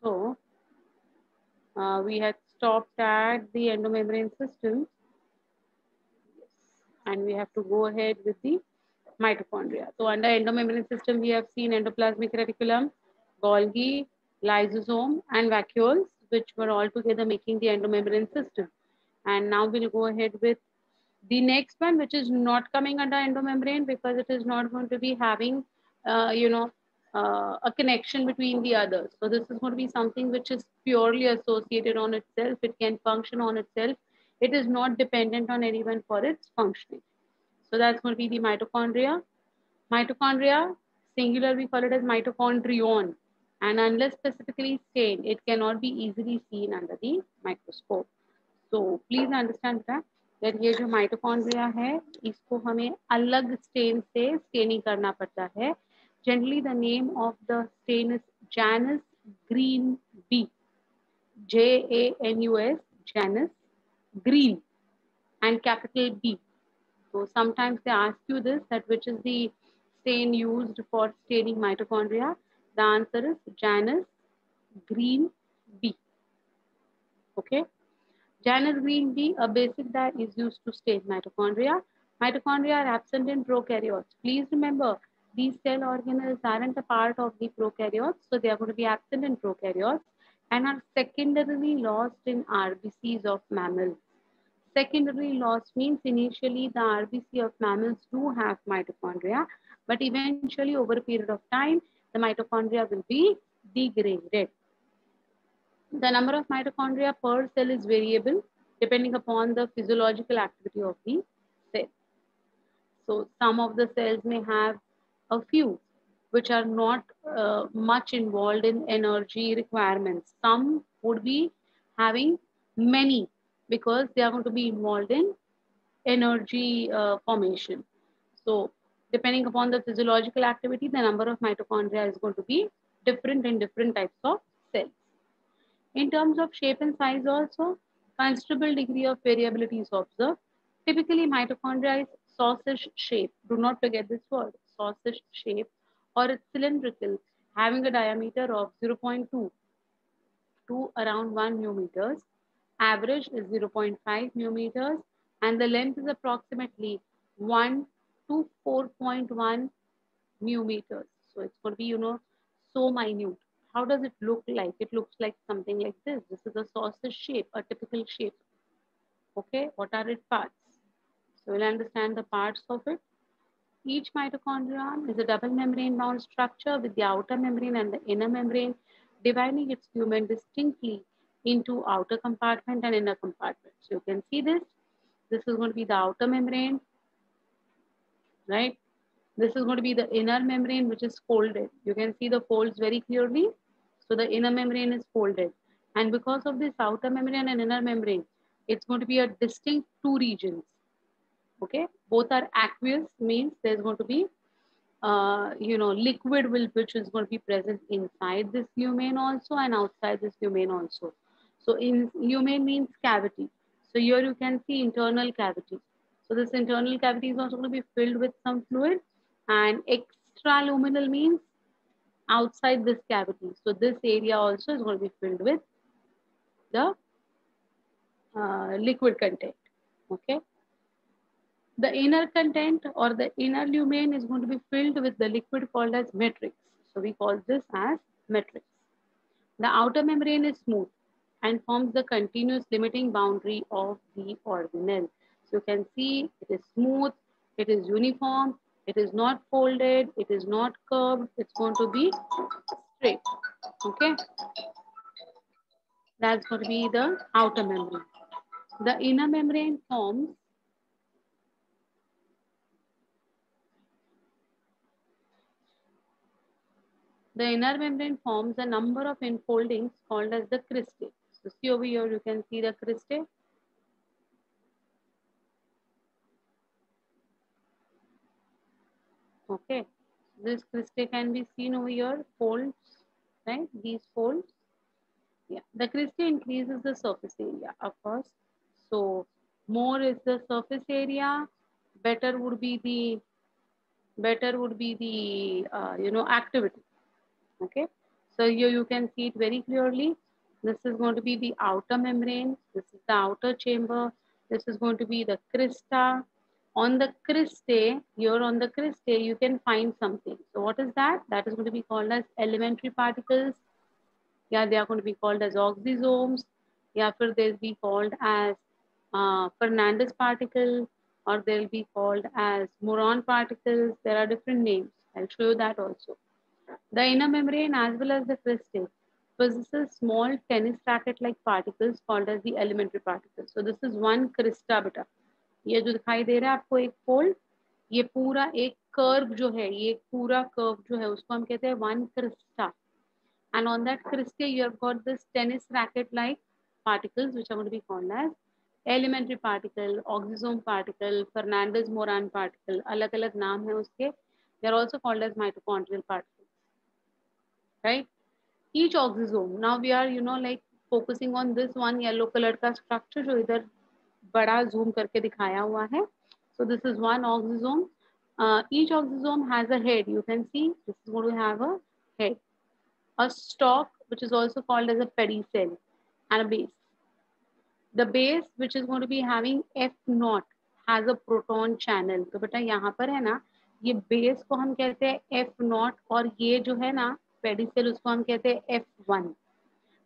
So we had stopped at the endomembrane system, and we have to go ahead with the mitochondria. So under endomembrane system, we have seen endoplasmic reticulum, Golgi, lysosome, and vacuoles, which were all together making the endomembrane system. And now we'll go ahead with the next one, which is not coming under endomembrane because it is not going to be having, a connection between the others. So this is going to be something which is purely associated on itself. It can function on itself. It is not dependent on anyone for its functioning. So that's going to be the mitochondria. Mitochondria, singular, we call it as mitochondrion. And unless specifically stained, it cannot be easily seen under the microscope. So please understand that ये जो mitochondria है, इसको हमें अलग stain से staining करना पड़ता है. Generally, the name of the stain is Janus green B. Janus, Janus green, and capital B. So sometimes they ask you this, that which is the stain used for staining mitochondria. The answer is Janus green B. Okay. Janus green B, a basic dye, is used to stain mitochondria. Mitochondria are absent in prokaryotes. Please remember, these cell organelles aren't a part of the prokaryotes, so they are going to be absent in prokaryotes and are secondarily lost in RBCs of mammals. Secondary loss means initially the RBC of mammals do have mitochondria, but eventually over a period of time, the mitochondria will be degraded. The number of mitochondria per cell is variable depending upon the physiological activity of the cell. So some of the cells may have a few, which are not much involved in energy requirements. Some would be having many because they are going to be involved in energy formation. So depending upon the physiological activity, the number of mitochondria is going to be different in different types of cells. In terms of shape and size also, considerable degree of variability is observed. Typically, mitochondria is sausage shape. Do not forget this word, sausage shape, or it's cylindrical, having a diameter of 0.2 to around 1 μm. Average is 0.5 μm, and the length is approximately 1 to 4.1 μm. So it's going to be, so minute. How does it look like? It looks like something like this. This is a sausage shape, a typical shape. Okay, what are its parts? So we'll understand the parts of it. Each mitochondrion is a double membrane bound structure with the outer membrane and the inner membrane, dividing its lumen distinctly into outer compartment and inner compartment. So you can see this. This is going to be the outer membrane, right? This is going to be the inner membrane, which is folded. You can see the folds very clearly. So the inner membrane is folded. And because of this outer membrane and inner membrane, it's going to be a distinct two regions. Okay, both are aqueous, means there's going to be liquid which is going to be present inside this lumen also and outside this lumen also. So in lumen means cavity. So here you can see internal cavity. So this internal cavity is also going to be filled with some fluid, and extraluminal means outside this cavity. So this area also is going to be filled with the liquid content. Okay. The inner content or the inner lumen is going to be filled with the liquid called as matrix. So we call this as matrix. The outer membrane is smooth and forms the continuous limiting boundary of the organelle. So you can see it is smooth, it is uniform, it is not folded, it is not curved, it's going to be straight. Okay. That's going to be the outer membrane. The inner membrane forms the inner membrane forms a number of enfoldings called as the cristae. So see over here, you can see the cristae. Okay, this cristae can be seen over here, folds, right? These folds. Yeah, the cristae increases the surface area, of course. So more is the surface area, better would be the activity. Okay, So here you can see it very clearly. This is going to be the outer membrane. This is the outer chamber. This is going to be the crista. On the cristae, here on the cristae, you can find something. So what is that? That is going to be called as elementary particles. Yeah, they are going to be called as oxysomes. Yeah, फिर they'll be called as Fernandez particle, or they'll be called as Moran particles. There are different names. I'll show you that also. The inner membrane as well as the crystal possesses small tennis racket-like particles called as the elementary particles. So this is one crista beta. ये जो दिखाई दे रहा है आपको एक fold, ये पूरा एक कर्व जो है, ये पूरा कर्व जो है उसको हम कहते हैं one Crysta. And on that crystal you have got this tennis racket-like particles which are going to be called as elementary particle, oxysome particle, Fernandez-Moran particle. अलग-अलग नाम है उसके. They are also called as mitochondrial particles. Right? Each oxysome. Now we are, like focusing on this one yellow colored का structure जो इधर बड़ा zoom करके दिखाया हुआ है. So this is one oxysome. Each oxysome has a head. You can see this is going to have a head, a stalk, which is also called as a pedicel, and a base. The base, which is going to be having F naught, has a proton channel. तो बेटा यहाँ पर है ना, ये base को हम कहते हैं F naught, और ये जो है ना pedicel उसको हम कहते हैं F1.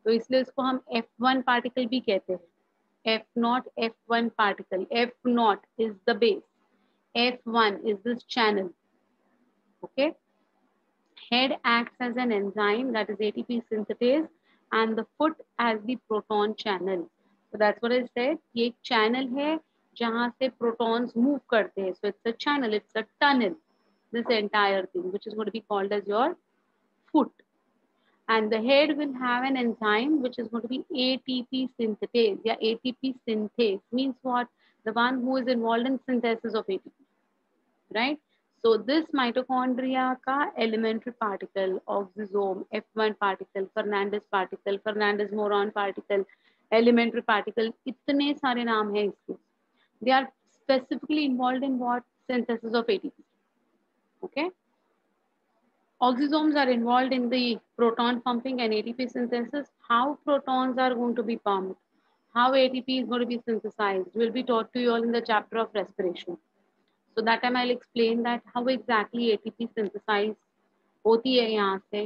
तो इसलिए इसको हम F1 particle भी कहते हैं. F naught F1 particle. F naught is the base. F1 is this channel. Okay. Head acts as an enzyme, that is ATP synthetase, and the foot as the proton channel. So that's what I said. ये एक channel है जहाँ से protons move करते हैं. So it's a channel, it's a tunnel. This entire thing, which is going to be called as your foot. And the head will have an enzyme which is going to be ATP synthetase. Yeah, ATP synthase means what? The one who is involved in synthesis of ATP, right? So this mitochondria का elementary particle, oxysome, F1 particle, Fernandez-Moran particle, elementary particle, इतने सारे नाम हैं इसके. They are specifically involved in what? Synthesis of ATP. Okay. Oxysomes are involved in the proton pumping and ATP synthesis. How protons are going to be pumped, how ATP is going to be synthesized, will be taught to you all in the chapter of respiration. So that time I'll explain that how exactly ATP synthesized होती है यहाँ से,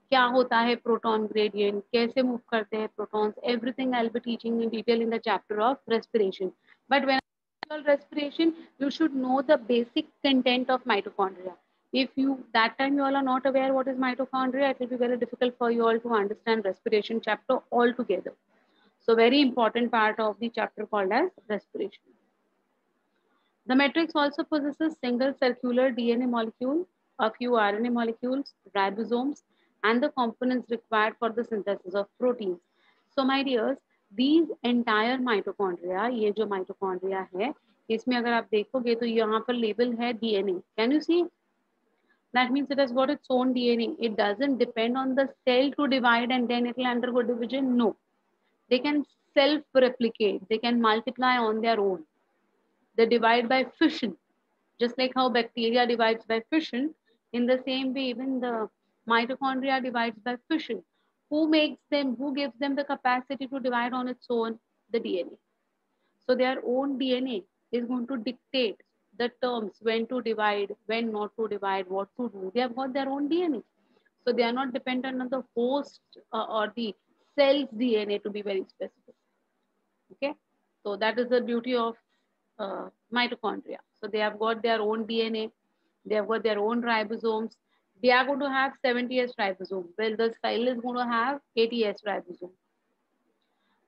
क्या होता है proton gradient, कैसे move करते हैं protons, everything I'll be teaching in detail in the chapter of respiration. But when I respiration, you should know the basic content of mitochondria. If you that time you all are not aware what is mitochondria, it will be very difficult for you all to understand respiration chapter altogether. So very important part of the chapter called as respiration. The matrix also possesses single circular DNA molecule, a few RNA molecules, ribosomes, and the components required for the synthesis of proteins. So my dears, these entire mitochondria, ये जो mitochondria है, इसमें अगर आप देखोगे तो यहाँ पर label है DNA. Can you see? That means it has got its own DNA. It doesn't depend on the cell to divide and then it will undergo division. No. They can self-replicate. They can multiply on their own. They divide by fission. Just like how bacteria divides by fission, in the same way, even the mitochondria divides by fission. Who makes them, who gives them the capacity to divide on its own? The DNA. So their own DNA is going to dictate the terms when to divide, when not to divide, what to do. They have got their own DNA. So they are not dependent on the host or the cell's DNA to be very specific. Okay. So that is the beauty of mitochondria. So they have got their own DNA. They have got their own ribosomes. They are going to have 70S ribosome. Well, the cell is going to have 80S ribosome.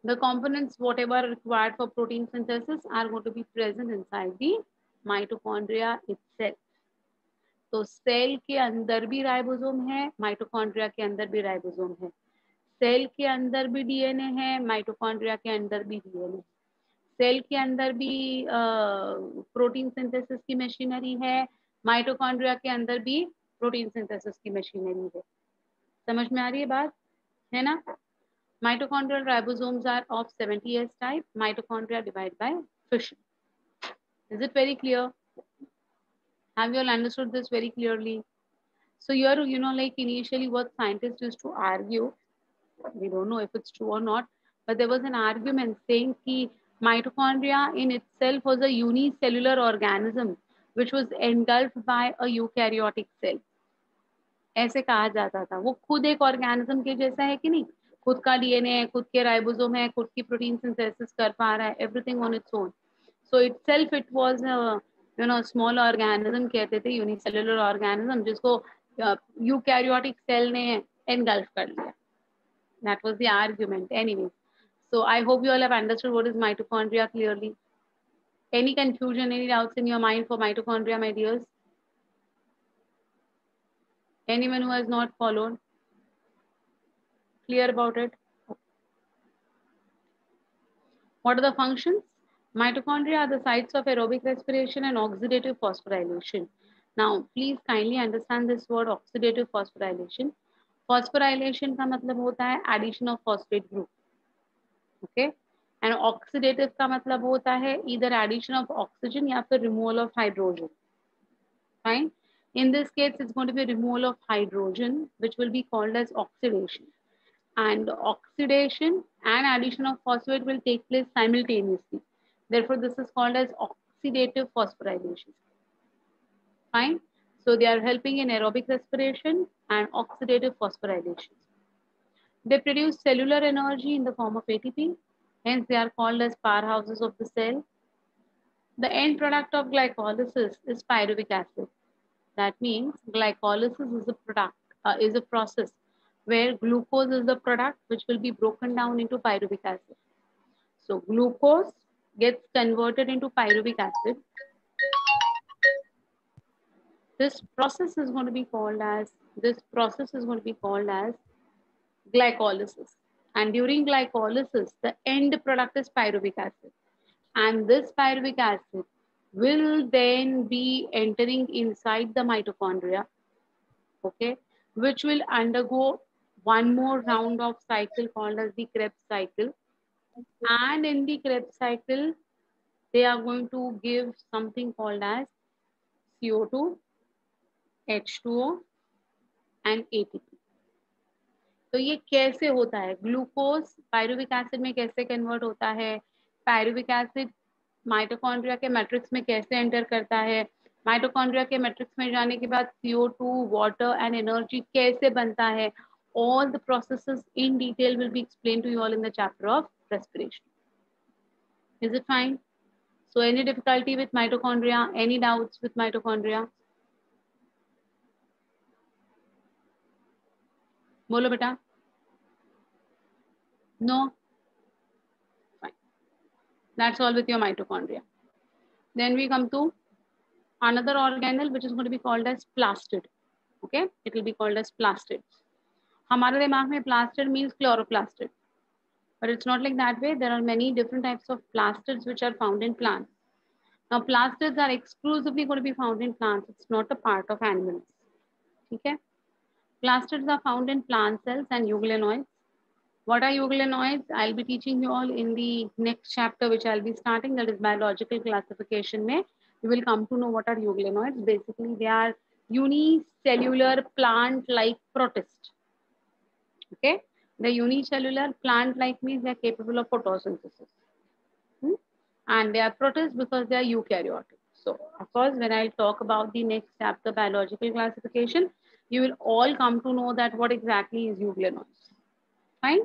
The components, whatever required for protein synthesis, are going to be present inside the mitochondria itself. तो cell के अंदर भी ribosome है, mitochondria के अंदर भी ribosome है. Cell के अंदर भी डीएनए है, माइटोकॉन्ड्रिया के अंदर भी डीएनए. सेल के अंदर भी प्रोटीन सिंथेसिस की मशीनरी है, माइटोकॉन्ड्रिया के अंदर भी प्रोटीन सिंथेसिस की मशीनरी है. समझ में आ रही है बात, है ना? Mitochondrial ribosomes are of 70S type. Mitochondria divide by fission. Is it very clear? Have you all understood this very clearly? So here, like initially what scientists used to argue, we don't know if it's true or not, but there was an argument saying that mitochondria in itself was a unicellular organism which was engulfed by a eukaryotic cell. ऐसे कहा जाता था, वो खुद एक organism के जैसा है कि नहीं, खुद का डीएनए है, खुद के राइबोसोम है, खुद की प्रोटीन सिंथेसिस कर पा रहा है, everything on its own. So itself it was small organism कहते थे, यूनिसेलुलर ऑर्गेनिज्म, जिसको यूकैरियोटिक सेल ने एनगल्फ कर लिया. That was the argument. Anyway, so I hope you all have understood what is mitochondria clearly. Any confusion, any doubts in your mind for mitochondria, my dears? Anyone who has not followed? Clear about it? What are the functions? Mitochondria are the sites of aerobic respiration and oxidative phosphorylation. Now, please kindly understand this word oxidative phosphorylation. Phosphorylation का मतलब होता है addition of phosphate group. Okay? And oxidative का मतलब होता है either addition of oxygen या फिर removal of hydrogen. Fine? In this case, it's going to be removal of hydrogen, which will be called as oxidation. And oxidation and addition of phosphate will take place simultaneously. Therefore, this is called as oxidative phosphorylation. Fine. So they are helping in aerobic respiration and oxidative phosphorylation. They produce cellular energy in the form of ATP. Hence, they are called as powerhouses of the cell. The end product of glycolysis is pyruvic acid. That means glycolysis is a product, is a process where glucose is the product which will be broken down into pyruvic acid. So glucose gets converted into pyruvic acid. This process is going to be called as glycolysis. And during glycolysis, the end product is pyruvic acid. And this pyruvic acid will then be entering inside the mitochondria, okay, which will undergo one more round of cycle called as the Krebs cycle. And in the Krebs cycle, they are going to give something called as CO2, H2O and ATP. तो ये कैसे होता है? Glucose pyruvic acid में कैसे convert होता है? Pyruvic acid mitochondria के मैट्रिक्स में कैसे एंटर करता है? माइटोकॉन्ड्रिया के मैट्रिक्स में जाने के बाद CO2, वाटर एंड एनर्जी कैसे बनता है? All the processes in detail will be explained to you all in the chapter of respiration. Is it fine? So any difficulty with mitochondria? Any doubts with mitochondria? बोलो बेटा. No? Fine. That's all with your mitochondria. Then we come to another organelle which is going to be called as plastid. Okay? It will be called as plastids. हमारे दिमाग में plastid means chloroplastid. But it's not like that way. There are many different types of plastids which are found in plants. Now, plastids are exclusively going to be found in plants. It's not a part of animals. Okay? Plastids are found in plant cells and euglenoids. What are euglenoids? I'll be teaching you all in the next chapter, which I'll be starting, that is biological classification. Mein, you will come to know what are euglenoids. Basically, they are unicellular plant-like protists. Okay? The unicellular plant-like means they are capable of photosynthesis. And they are protists because they are eukaryotic. So, of course, when I'll talk about the next chapter, biological classification, you will all come to know that what exactly is euglenoids. Fine?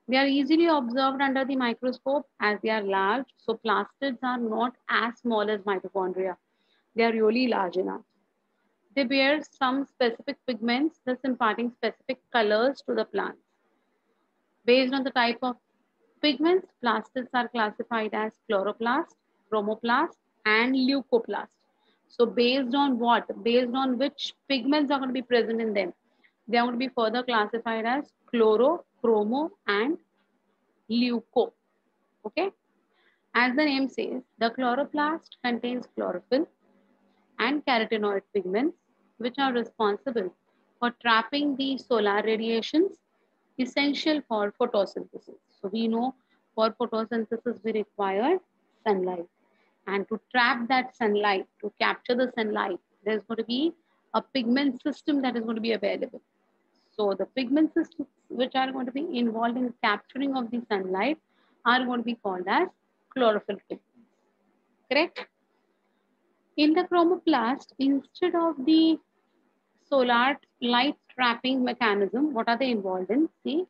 They are easily observed under the microscope as they are large. So plastids are not as small as mitochondria. They are really large enough. They bear some specific pigments, thus imparting specific colors to the plants. Based on the type of pigments, plastids are classified as chloroplast, chromoplast, and leucoplast. So based on what? Based on which pigments are going to be present in them. They are going to be further classified as chloro, chromo, and leuco. Okay. As the name says, the chloroplast contains chlorophyll and carotenoid pigments, which are responsible for trapping the solar radiations essential for photosynthesis. So we know for photosynthesis we require sunlight. And to trap that sunlight, to capture the sunlight, there's going to be a pigment system that is going to be available. So the pigment systems which are going to be involved in capturing of the sunlight are going to be called as chlorophyll pigments. Correct? In the chromoplast, instead of the solar light trapping mechanism, what are they involved in? See,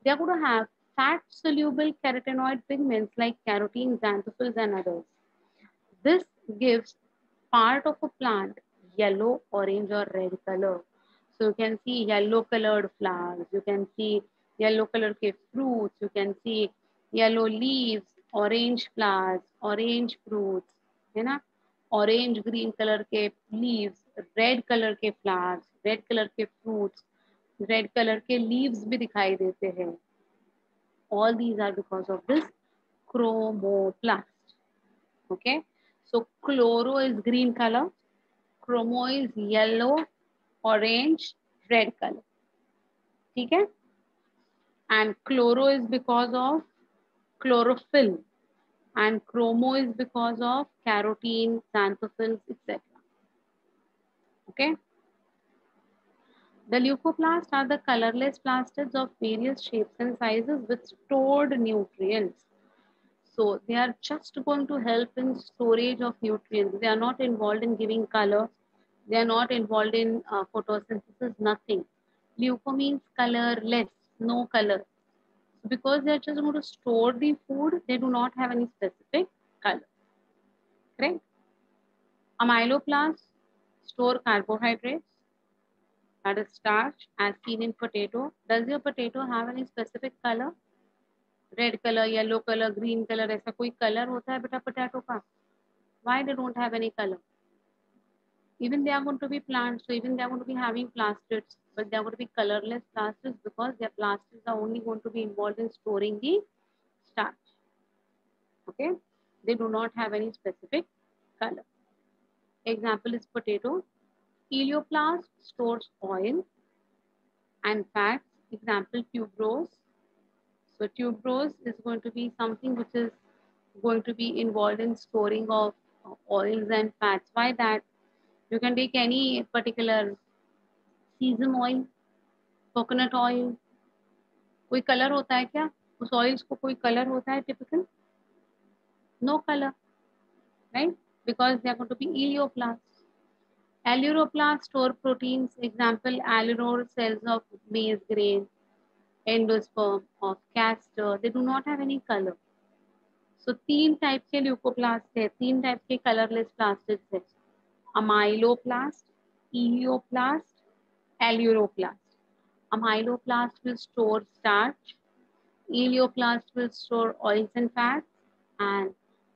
they are going to have fat soluble carotenoid pigments like carotene, xanthophylls, and others. This gives part of a plant yellow, orange, or red color. So you can see yellow colored flowers, you can see yellow colored fruits, you can see yellow leaves, orange flowers, orange fruits, है ना? Orange green color के leaves, red color के flowers, red color के fruits, red color के leaves भी दिखाई देते हैं. All these are because of this chromoplast. Okay, so chloro is green color, chromo is yellow, orange, red color. ठीक है? And chloro is because of chlorophyll, and chromo is because of carotene, xanthophylls, etc. Okay. The leucoplasts are the colorless plastids of various shapes and sizes with stored nutrients. So they are just going to help in storage of nutrients. They are not involved in giving color. They are not involved in photosynthesis, nothing. Leuco means colorless, no color. So because they are just going to store the food, they do not have any specific color. Correct? Amyloplasts store carbohydrates, that is starch, as seen in potato. Does your potato have any specific color? Red color, yellow color, green color, ऐसा कोई color होता है बेटा potato का? Why they don't have any color? Even they are going to be plants, so even they are going to be having plastids, but they are going to be colorless plastids because their plastids are only going to be involved in storing the starch. Okay, they do not have any specific color. Example is potato. Helioplast stores oil and fats. Example, tuberose. So tuberose is going to be something which is going to be involved in storing of oils and fats. Why that? You can take any particular sesame oil, coconut oil. कोई colour होता है क्या? उस oils को कोई colour होता है typical? No color, right? Because they are going to be helioplasts. Aleuroplasts store proteins. Example, aleuroar cells of maize grain, endosperm of castor. They do not have any color. So तीन type के leucoplast है, तीन type के colourless plastids है. Amyloplast, helioplast, aleuroplast. Amyloplast will store starch, helioplast will store oils and fats, and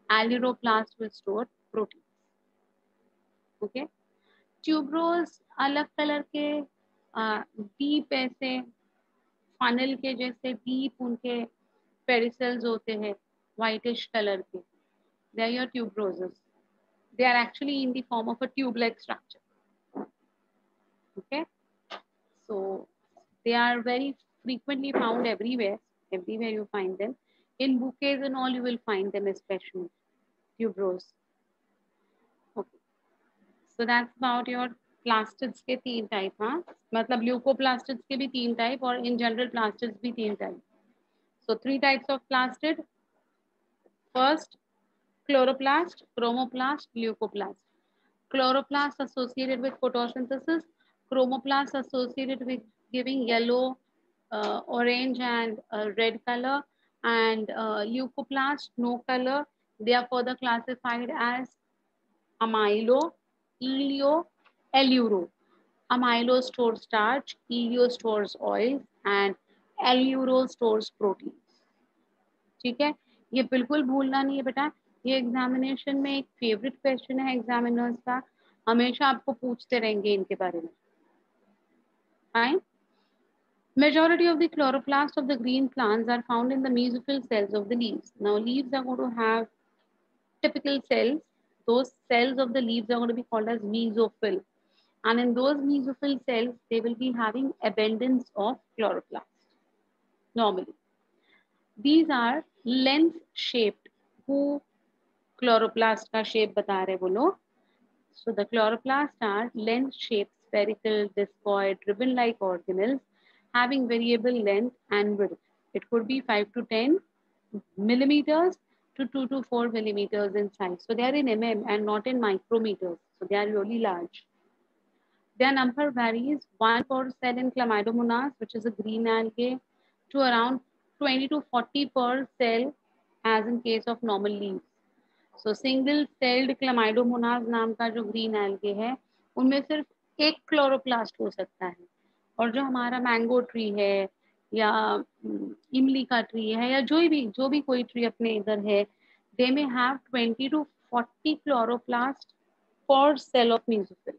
aleuroplast will store proteins. Okay. Tuberose अलग colour के deep ऐसे funnel के जैसे डीप उनके पेरिसेल्स होते हैं whitish color के. They are your tuberoses. They are actually in the form of a tube-like structure. Okay, so they are very frequently found everywhere. Everywhere you find them. In bouquets and all, you will find them, especially tuberose. Okay, so that's about your plastids के तीन type, हाँ? मतलब leucoplastids के भी तीन type और in general plastids भी तीन type. So 3 types of plastid. First, chloroplast, chromoplast, leucoplast. Chloroplast associated with photosynthesis, chromoplast associated with giving yellow, orange, and red color, and leucoplast no color. They are further classified as amylo, helio, aluro. Amylo stores starch, helio stores oil, and aluro stores proteins. ठीक है, ये बिल्कुल भूलना नहीं है बेटा. ये examination में एक फेवरेट क्वेश्चन है एग्जामिनर्स का, हमेशा आपको पूछते रहेंगे इनके बारे में. Fine. Majority of the chloroplasts of the green plants are found in the mesophyll cells of the leaves. Now leaves are going to have typical cells. Those cells of the leaves are going to be called as mesophyll. And in those mesophyll cells, they will be having abundance of chloroplasts normally. These are lens shaped. Who chloroplast का shape बता रहे वो लोग. So the chloroplasts are lens shaped spherical, discoid, ribbon-like organelles having variable length and width. It could be 5 to 10 millimeters to 2 to 4 millimeters in size. So they are in mm and not in micrometers. So they are really large. Their number varies 1 per cell in Chlamydomonas, which is a green algae, to around 20 to 40 per cell as in case of normal leaves. So single celled Chlamydomonas नाम का जो green algae है, उनमें सिर्फ एक chloroplast हो सकता है. और जो हमारा मैंगो ट्री है या इमली का ट्री है या जो भी कोई ट्री अपने इधर है, they may have 20 to 40 chloroplasts per cell of mesophyll.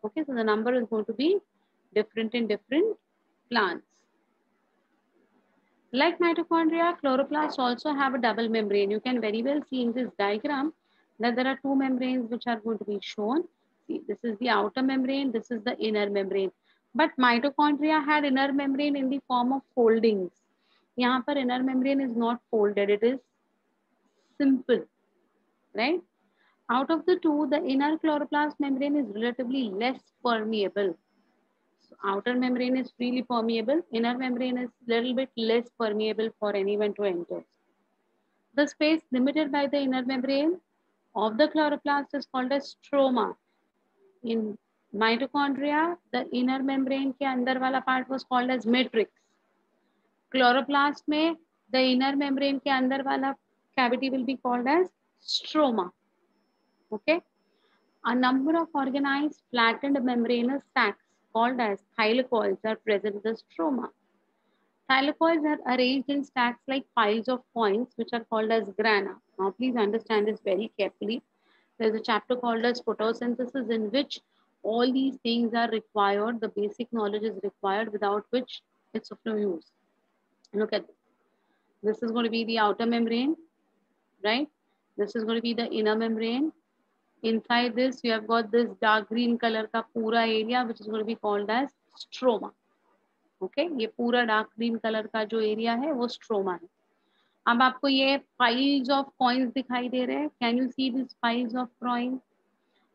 Okay, so the number is going to be different in different plants. Like mitochondria, chloroplasts also have a double membrane. You can very well see in this diagram that there are two membranes which are going to be shown. See, this is the outer membrane, this is the inner membrane. But mitochondria had inner membrane in the form of foldings. यहाँ पर inner membrane is not folded, it is simple, right? Out of the two, the inner chloroplast membrane is relatively less permeable. So outer membrane is freely permeable, inner membrane is little bit less permeable for anyone to enter. The space limited by the inner membrane of the chloroplast is called as stroma. In mitochondria, the inner membrane के अंदर वाला part was called as matrix. Chloroplast में the inner membrane के अंदर वाला cavity will be called as stroma. Okay. A number of organized flattened membranous sacs called as thylakoids are present in the stroma. Thylakoids are arranged in stacks like piles of coins, which are called as grana. Now, please understand this very carefully. There's a chapter called as photosynthesis in which all these things are required. The basic knowledge is required, without which it's of no use. Look at this. This is going to be the outer membrane, right? This is going to be the inner membrane. Inside this, you have got this dark green color का पूरा area, which is going to be called as stroma. Okay, ये पूरा dark green color का जो area है, वो stroma है. अब आपको ये piles of coins दिखाई दे रहे हैं. Can you see these piles of coins?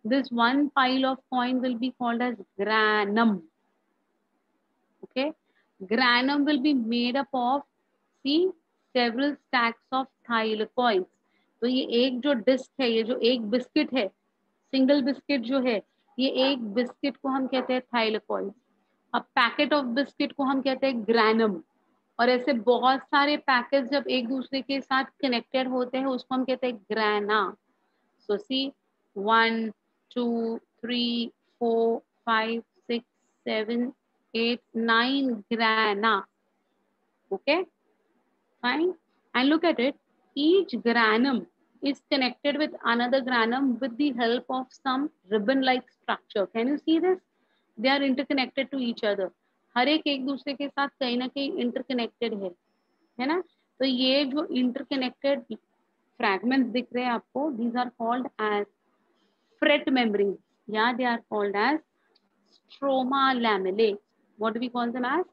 This one pile of coin will be called as granum. Okay, granum will be made up of, see, several stacks of thylakoids. तो ये एक जो disc है, ये जो एक बिस्किट है, single biscuit जो है, ये एक बिस्किट को हम कहते हैं थाइलेकॉइड. अब पैकेट ऑफ बिस्किट को हम कहते हैं ग्रैनम. और ऐसे बहुत सारे पैकेट जब एक दूसरे के साथ कनेक्टेड होते हैं, उसको हम कहते हैं grana. So C 1 2 3 4 5 6 7 8 9 grana. Okay, fine. And look at it. Each granum is connected with another granum with the help of some ribbon-like structure. Can you see this? They are interconnected to each other. हर एक दूसरे के साथ कहीं ना कहीं interconnected है ना? तो ये जो interconnected fragments दिख रहे हैं आपको, these are called as fret membranes. Yeah, they are called as stroma lamellae. What do we call them as?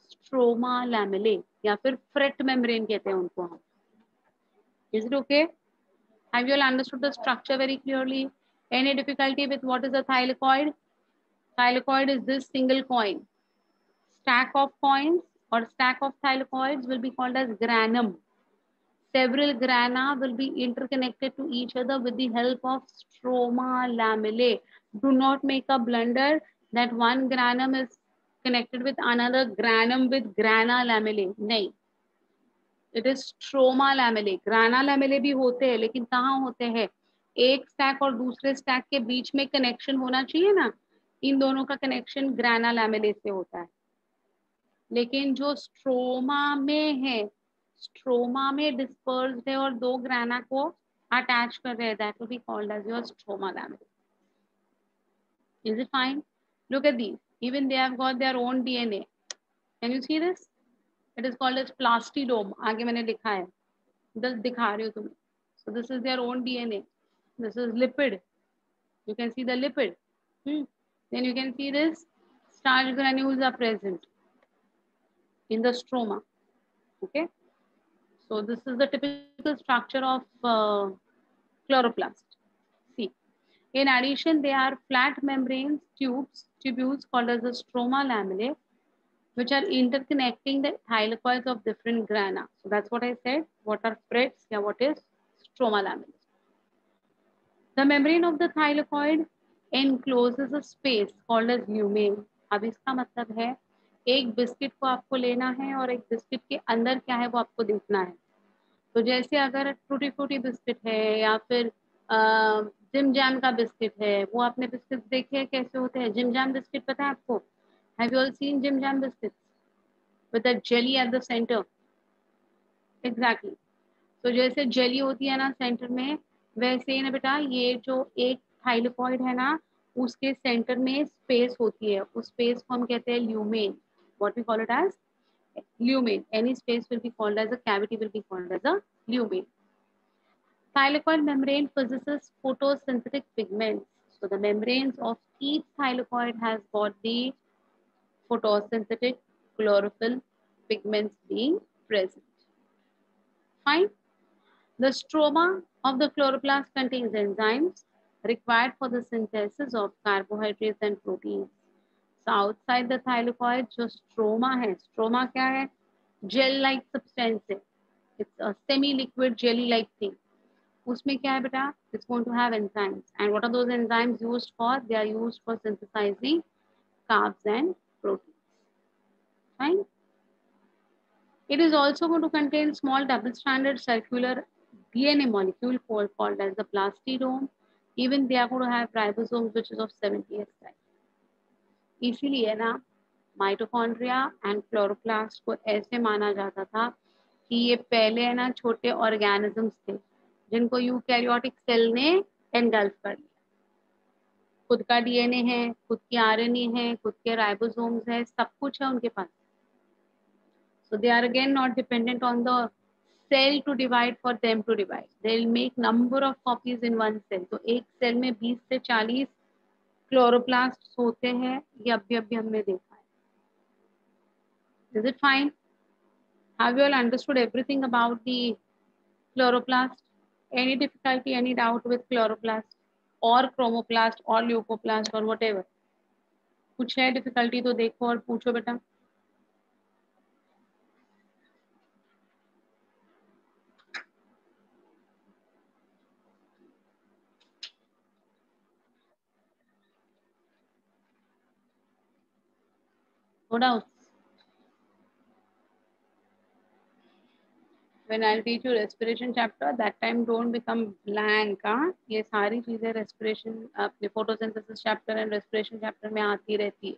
Stroma lamellae. या फिर fret membrane कहते हैं उनको हम. Is it okay? Have you all understood the structure very clearly? Any difficulty with what is a thylakoid? Thylakoid is this single coin. Stack of coins or stack of thylakoids will be called as granum. Several grana will be interconnected to each other with the help of stroma lamellae. Do not make a blunder that one granum is connected with another granum with grana lamellae. नहीं. It is stroma lamellae. Grana lamellae भी होते हैं, लेकिन कहाँ होते हैं? एक stack और दूसरे स्टैक के बीच में कनेक्शन होना चाहिए ना. इन दोनों का कनेक्शन ग्राना लैमेले से होता है. लेकिन जो स्ट्रोमा में है, स्ट्रोमा में डिस्पर्स्ड है और दो ग्राना को अटैच कर रहे हैं, that will be called as your stroma lamellae. Is it fine? Look at these. Even they have got their own DNA. Can you see this? It is called as plastidome. आगे मैंने लिखा है, बस दिखा रही हूँ तुम्हें. So this is their own DNA. This is lipid. You can see the lipid. Then you can see this starch granules are present in the stroma. Okay. So this is the typical structure of chloroplast. See, In addition, there are flat membrane tubules called as the stroma lamellae, which are interconnecting the thylakoids of different grana. So that's what I said. What are frets? Yeah, what is stroma lamellae? The membrane of the thylakoid encloses a space called as lumen. अब इसका मतलब है एक biscuit को आपको लेना है और एक बिस्किट के अंदर क्या है वो आपको देखना है. तो जैसे अगर टूटी फ्रूटी बिस्किट है या फिर जिम जैम का बिस्किट है, वो आपने बिस्किट देखे हैं कैसे होते हैं. जिम जैम बिस्किट पता है आपको? Have you all scene Jim Jam biscuit with the jelly at the centre? Exactly. तो जैसे जेली होती है ना सेंटर में, वैसे ही ना बेटा ये जो एक थाइलोकॉइड है ना, उसके सेंटर में स्पेस होती है. उस स्पेस को हम कहते हैं lumen. What we call it as lumen. Any space will be called as a cavity, will be called as a lumen. Thylakoid membrane possesses photosynthetic pigments. So the membranes of each thylakoid has got the photosynthetic chlorophyll pigments being present. Fine. The stroma of the chloroplast contains enzymes required for the synthesis of carbohydrates and proteins. So outside the thylakoid जो stroma है, stroma क्या है? Gel-like substance है. It's a semi-liquid jelly-like thing. उसमें क्या है बेटा? It's going to have enzymes. And what are those enzymes used for? They are used for synthesizing carbs and proteins. Fine. It is also going to contain small double-stranded circular DNA molecule called as the plastidome. Even they are going to have ribosomes which is of 70s type. इसीलिए ना mitochondria and chloroplast को ऐसे माना जाता था कि ये पहले है ना छोटे ऑर्गेनिजम्स थे जिनको यूकैरियोटिक सेल ने एनगल्फ कर लिया. खुद का डीएनए है, खुद की आरएनए है, खुद के राइबोसोम्स है, सब कुछ है उनके पास. So they are again not dependent on the cell to divide for them to divide. They will make number of copies in one cell. तो एक सेल में 20 से 40 क्लोरोप्लास्ट होते हैं. ये अभी हमने देखा है. Is it fine? Have you all understood everything about the chloroplast? Any difficulty, any doubt with chloroplast or chromoplast or leucoplast or whatever? कुछ है difficulty तो देखो और पूछो बेटा. No doubt. When I'll teach you respiration chapter, that time don't become blank. हाँ, ये सारी चीजें respiration अपने photosynthesis chapter and respiration chapter में आती रहती है.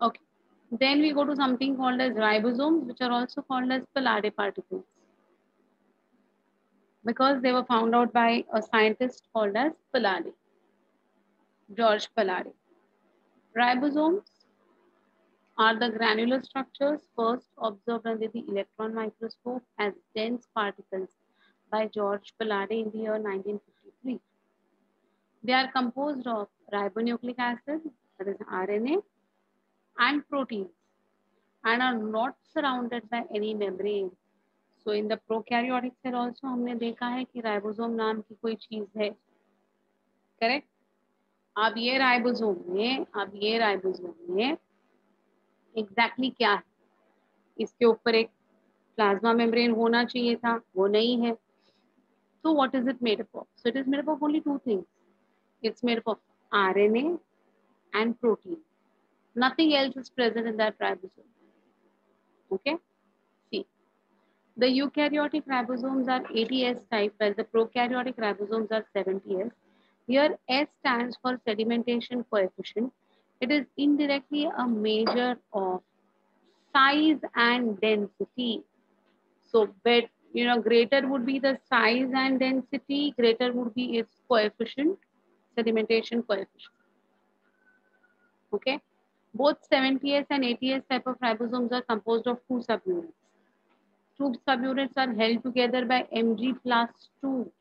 Okay. Then we go to something called as ribosomes, which are also called as Palade particles, because they were found out by a scientist called as Palade, George Palade. Ribosomes are the granular structures first observed under the electron microscope as dense particles by George Palade in the year 1953. They are composed of ribonucleic acid, that is RNA, and proteins, and are not surrounded by any membrane. So in the prokaryotic cell also हमने देखा है कि ribosome नाम की कोई चीज है. Correct. अब ये राइबोसोम में एग्जैक्टली क्या है? इसके ऊपर एक प्लाज्मा मेम्ब्रेन होना चाहिए था, वो नहीं है. So what is it made up of? So it is made up of only two things. It's made up of RNA and protein. Nothing else is present in that ribosome. Okay? See, the eukaryotic ribosomes are 80S type, while the prokaryotic ribosomes are 70S. Here S stands for sedimentation coefficient. It is indirectly a measure of size and density. So, greater would be the size and density, greater would be its coefficient, sedimentation coefficient. Okay. Both 70S and 80S type of ribosomes are composed of two subunits. Two subunits are held together by Mg plus 2,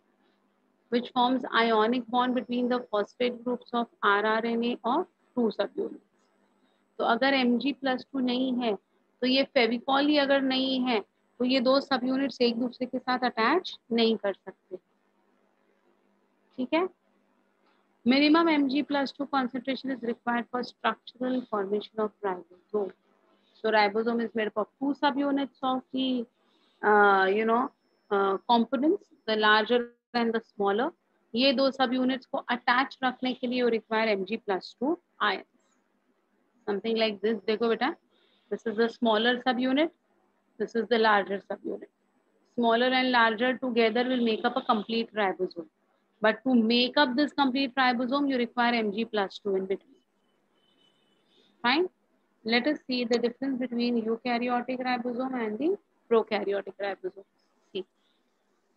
which forms ionic bond between the phosphate groups of rRNA of two subunits. तो अगर Mg+2 नहीं है तो ये फेविकॉल ही अगर नहीं है तो ये दो सब यूनिट्स एक दूसरे के साथ अटैच नहीं कर सकते. ठीक है. Minimum Mg+2 concentration is required for structural formation of ribosome. So ribosome is made up of two subunits of the components, the larger and the smaller. ये दो subunits को attach रखने के लिए you require Mg+2 ions. Something like this. देखो बेटा, this is the smaller subunit, this is the larger subunit. Smaller and larger together will make up a complete ribosome. But to make up this complete ribosome, you require Mg+2 in between. Fine. Let us see the difference between eukaryotic ribosome and the prokaryotic ribosome. See.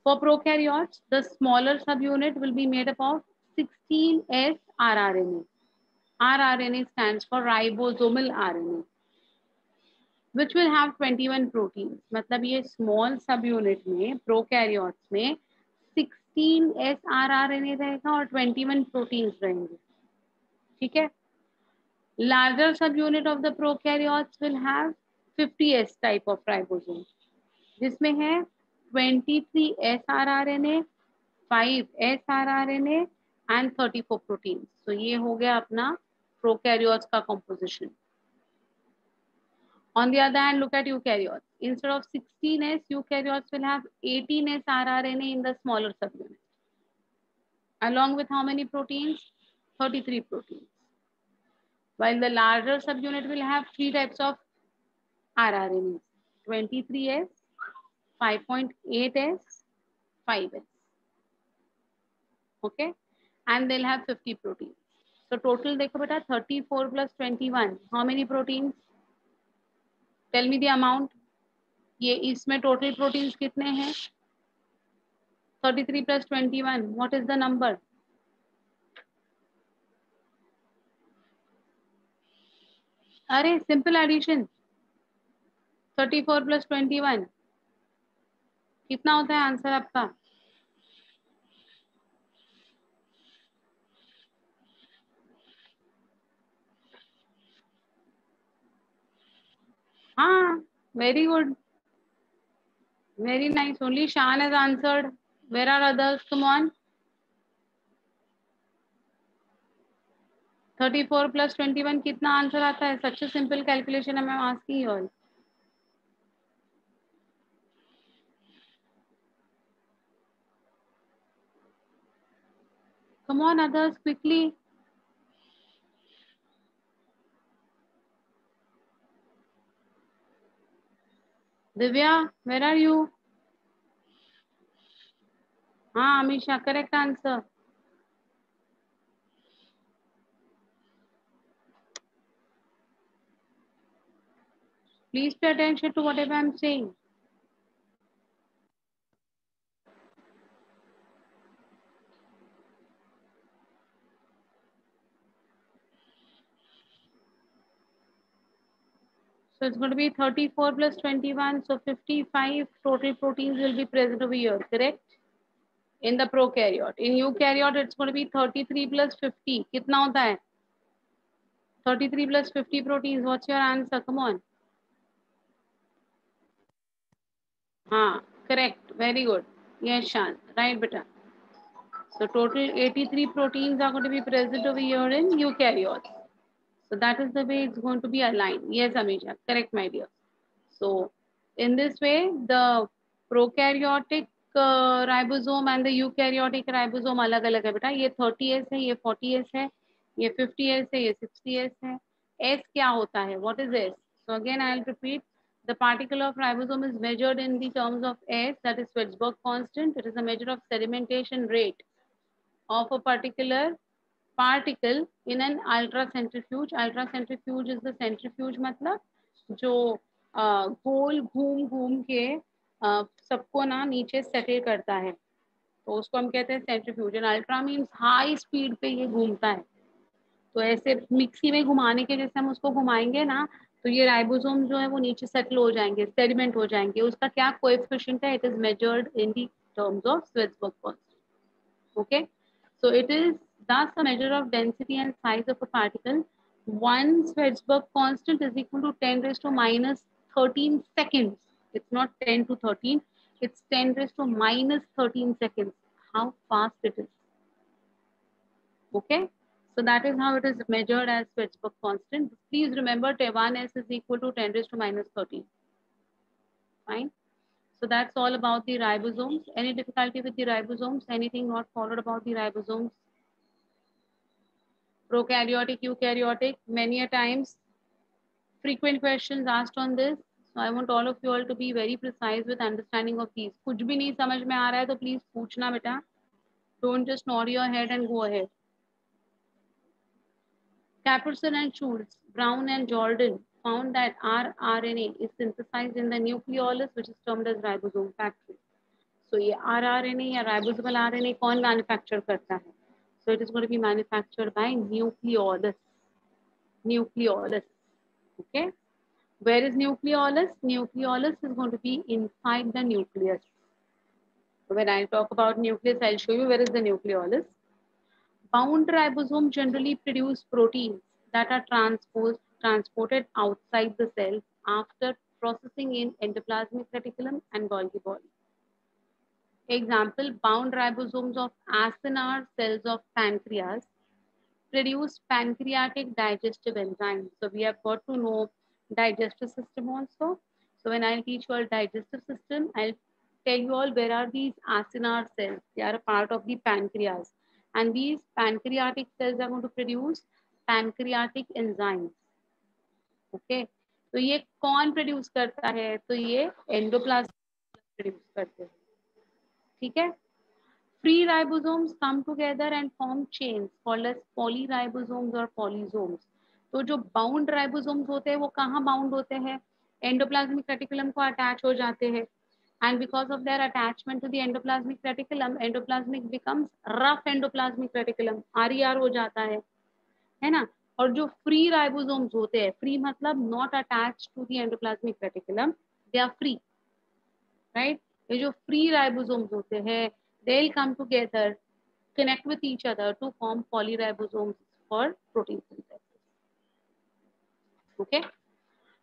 For prokaryotes, the smaller subunit will be made up of 16S rRNA. rRNA stands for ribosomal RNA, which will have 21 proteins. मतलब ये small subunit में prokaryotes में 16S rRNA रहेगा और 21 proteins रहेंगे. ठीक है. Larger subunit of the prokaryotes will have 50S type of ribosome, जिसमें है 23S rRNA, 5S rRNA and 34 proteins. So ये हो गया अपना prokaryotes का composition. On the other hand, look at eukaryotes. Instead of 16S, eukaryotes will have 18S rRNA in the smaller subunit. Along with how many proteins? 33 proteins. While the larger subunit will have three types of rRNAs: 23S, 5.8S, 5S. Okay, and they'll have 50 proteins. So total देखो बेटा 34 plus 21. How many proteins? Tell me the amount. ये इसमें total proteins कितने हैं? 33 plus 21. What is the number? अरे simple addition. 34 plus 21. कितना होता है आंसर आपका? हाँ, very good. Very nice. Only Shan has answered. Where are others? Come on. 34 plus 21 कितना आंसर आता है? Such a simple calculation I'm asking you all. Come on, others, quickly. Divya, where are you? हाँ, Amisha, correct answer. Please pay attention to whatever I'm saying. So it's going to be 34 plus 21. So 55 total proteins will be present over here, correct? In the prokaryote. In eukaryote, it's going to be 33 plus 50. कितना होता है? 33 plus 50 proteins. What's your answer? Come on. हाँ, correct. Very good. Yes, Shan. Right, beta. So total 83 proteins are going to be present over here in eukaryotes. So that is the way it's going to be aligned. Yes, Amisha. Correct, my dear. So in this way, the prokaryotic ribosome and the eukaryotic ribosome अलग अलग है बेटा. ये 30S है, ये 40S है, ये 50S है, ये 60S है. S क्या होता है? What is S? So again, I'll repeat. The particle of ribosome is measured in the terms of S, that is Schwarzschild constant. It is a measure of sedimentation rate of a particular particle in an ultracentrifuge. Ultracentrifuge is the centrifuge मतलब जो गोल घूम घूम के सबको ना नीचे settle करता है, तो उसको हम कहते हैं centrifuge. And ultra means high speed पे ये घूमता है. तो ऐसे मिक्सी में घुमाने के जैसे हम उसको घुमाएंगे ना, तो ये राइबोसोम जो है वो नीचे सेटल हो जाएंगे, सेडिमेंट हो जाएंगे. उसका क्या कोएफिशिएंट है? It is measured in the terms of Schwarzschild constant. Okay, so it is thus a measure of density and size of a particle. One Schwarzschild constant is equal to 10 raised to minus 13 seconds. It's not 10 to 13, it's 10 raised to minus 13 seconds. How fast it is. Okay, so that is how it is measured as Schwarzschild constant. Please remember 1s is equal to 10 raised to minus 13. Fine. So that's all about the ribosomes. Any difficulty with the ribosomes? Anything not followed about the ribosomes? Prokaryotic, eukaryotic, many a times frequent questions asked on this. So I want all of you all to be very precise with understanding of these. कुछ भी नहीं समझ में आ रहा है तो please पूछना बेटा. Don't just nod your head and go ahead. Caperson and Schultz, Brown and Jordan found that rRNA is synthesized in the nucleolus, which is termed as ribosome factory. So ये rRNA या ribosomal RNA कौन manufacture करता है? So it is going to be manufactured by nucleolus. Nucleolus. Okay. Where is nucleolus? Nucleolus is going to be inside the nucleus. So when I talk about nucleus, I'll show you where is the nucleolus. Bound ribosome generally produce proteins that are transported outside the cell after processing in endoplasmic reticulum and Golgi body. Example, bound ribosomes of acinar cells of pancreas produce pancreatic digestive enzymes. So we have got to know digestive system also. So when I teach you all digestive system, I'll tell you all where are these acinar cells. They are a part of the pancreas. And these pancreatic cells are going to produce pancreatic enzymes. Okay. तो ये कौन produce करता है? तो ये endoplasm produce करते हैं. ठीक है. Free ribosomes come together and form chains called as polyribosomes or polysomes. तो जो bound ribosomes होते हैं वो कहाँ bound होते हैं? Endoplasmic reticulum को attach हो जाते हैं. And because of their attachment to the endoplasmic reticulum, endoplasmic becomes rough endoplasmic reticulum, RER हो जाता है ना? और जो free ribosomes होते हैं, free मतलब not attached to the endoplasmic reticulum, they are free, right? ये जो free ribosomes होते हैं, they'll come together, connect with each other to form polyribosomes for protein synthesis. Okay.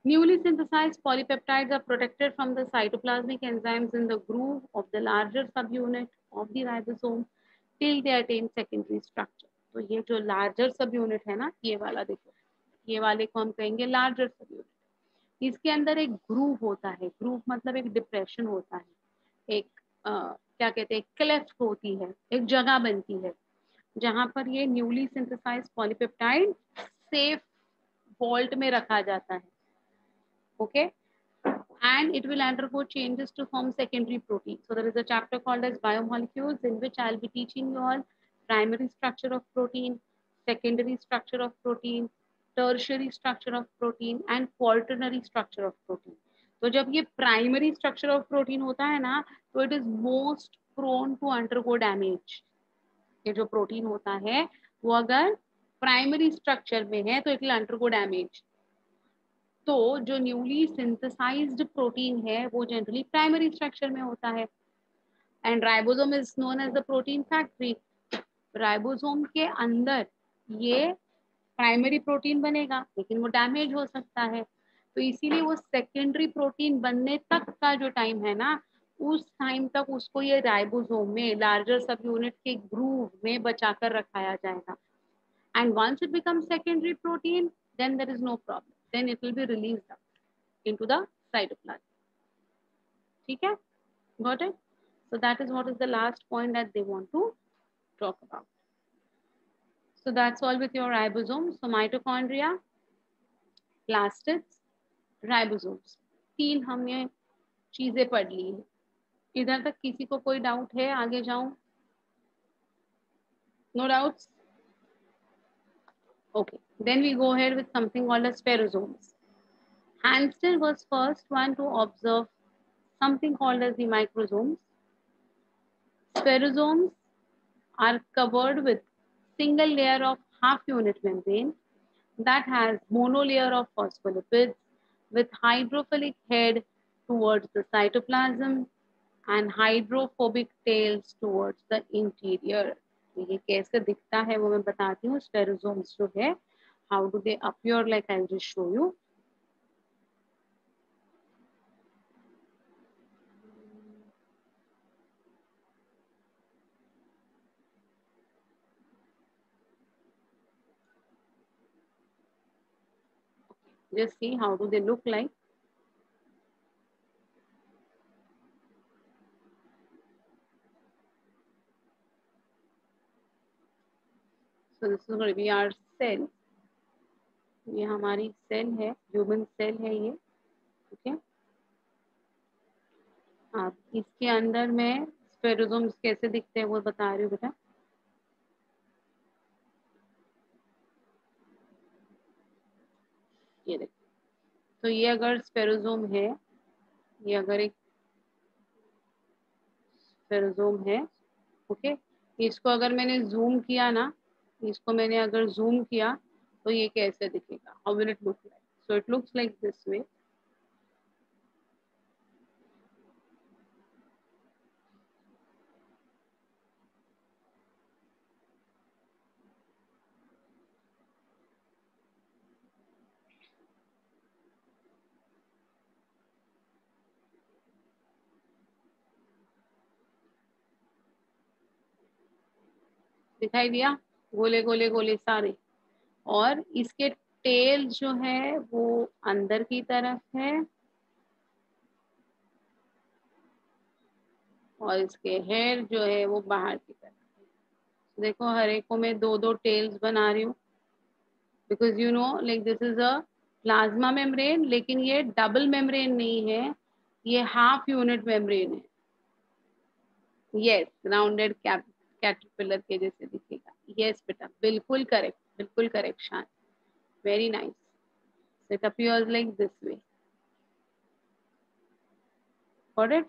Newly synthesized polypeptides are protected from the cytoplasmic enzymes in the groove of the larger subunit of the ribosome till they attain secondary structure. तो ये जो larger subunit है ना, ये वाला देखो, ये वाले को हम कहेंगे larger subunit. इसके अंदर एक ग्रूव होता है. ग्रूव मतलब एक डिप्रेशन होता है, एक क्या कहते हैं, क्लेफ्ट होती है, एक जगह बनती है जहां पर ये newly synthesised polypeptide safe vault में रखा जाता है. Okay. And it will undergo changes to form secondary protein. So there is a chapter called as biomolecules in which I'll be teaching you all primary structure of protein, secondary structure of protein, tertiary structure of protein and quaternary structure of protein. तो जब ये primary structure of protein होता है ना, तो it is most prone to undergo damage. ये जो protein होता है वो अगर प्राइमरी स्ट्रक्चर में है तो इट विल अंडरगो डैमेज. तो जो न्यूली सिंथेसाइज्ड प्रोटीन है वो जनरली प्राइमरी स्ट्रक्चर में होता है. And ribosome is known as the protein factory. Ribosome के अंदर ये प्राइमरी प्रोटीन बनेगा लेकिन वो डैमेज हो सकता है. तो इसीलिए वो सेकेंडरी प्रोटीन बनने तक का जो टाइम है ना, उस टाइम तक उसको ये राइबोसोम में लार्जर सब यूनिट के ग्रूव में बचाकर रखाया जाएगा. And once it become secondary protein then there is no problem, then it will be released out into the cytoplasm. ठीक है? Got it? So that is what is the last point that they want to talk about. So that's all with your ribosomes. So mitochondria, plastids, ribosomes. 3 हमने चीजें पढ़ ली है. इधर तक किसी को कोई डाउट है? आगे जाऊं? No doubts? Okay. Then we go ahead with something called as spherosomes. Hanstel was first one to observe something called as the microsomes. Spherosomes are covered with single layer of half unit membrane that has monolayer of phospholipids with hydrophilic head towards the cytoplasm and hydrophobic tails towards the interior. ये कैसे दिखता है वो मैं बताती हूँ. Spherosomes जो है, how do they appear? Like I'll just show you. Just see how do they look like. So this is going to be our cell. ये हमारी सेल है, ह्यूमन सेल है ये. ओके, आप इसके अंदर में स्पेरोसोम्स कैसे दिखते हैं वो बता रही हूँ बेटा. ये देखो, तो ये अगर स्पेरोसोम है, ये अगर एक स्पेरोसोम है, ओके, इसको अगर मैंने जूम किया ना, इसको मैंने अगर जूम किया तो ये कैसे दिखेगा, how will it look like. So it looks like this way. दिखाई दिया, गोले गोले गोले सारे. और इसके टेल जो है वो अंदर की तरफ है और इसके हेयर जो है वो बाहर की तरफ है. देखो हर एक को मैं दो दो टेल्स बना रही हूँ, because you know like this is a plasma membrane, लेकिन ये डबल मेम्ब्रेन नहीं है, ये हाफ यूनिट मेम्ब्रेन है. यस, राउंडेड कैटरपिलर के जैसे दिखेगा. यस बेटा, बिल्कुल करेक्ट, बिल्कुल करेक्ट शान. Very nice. It appears like this way. Got it.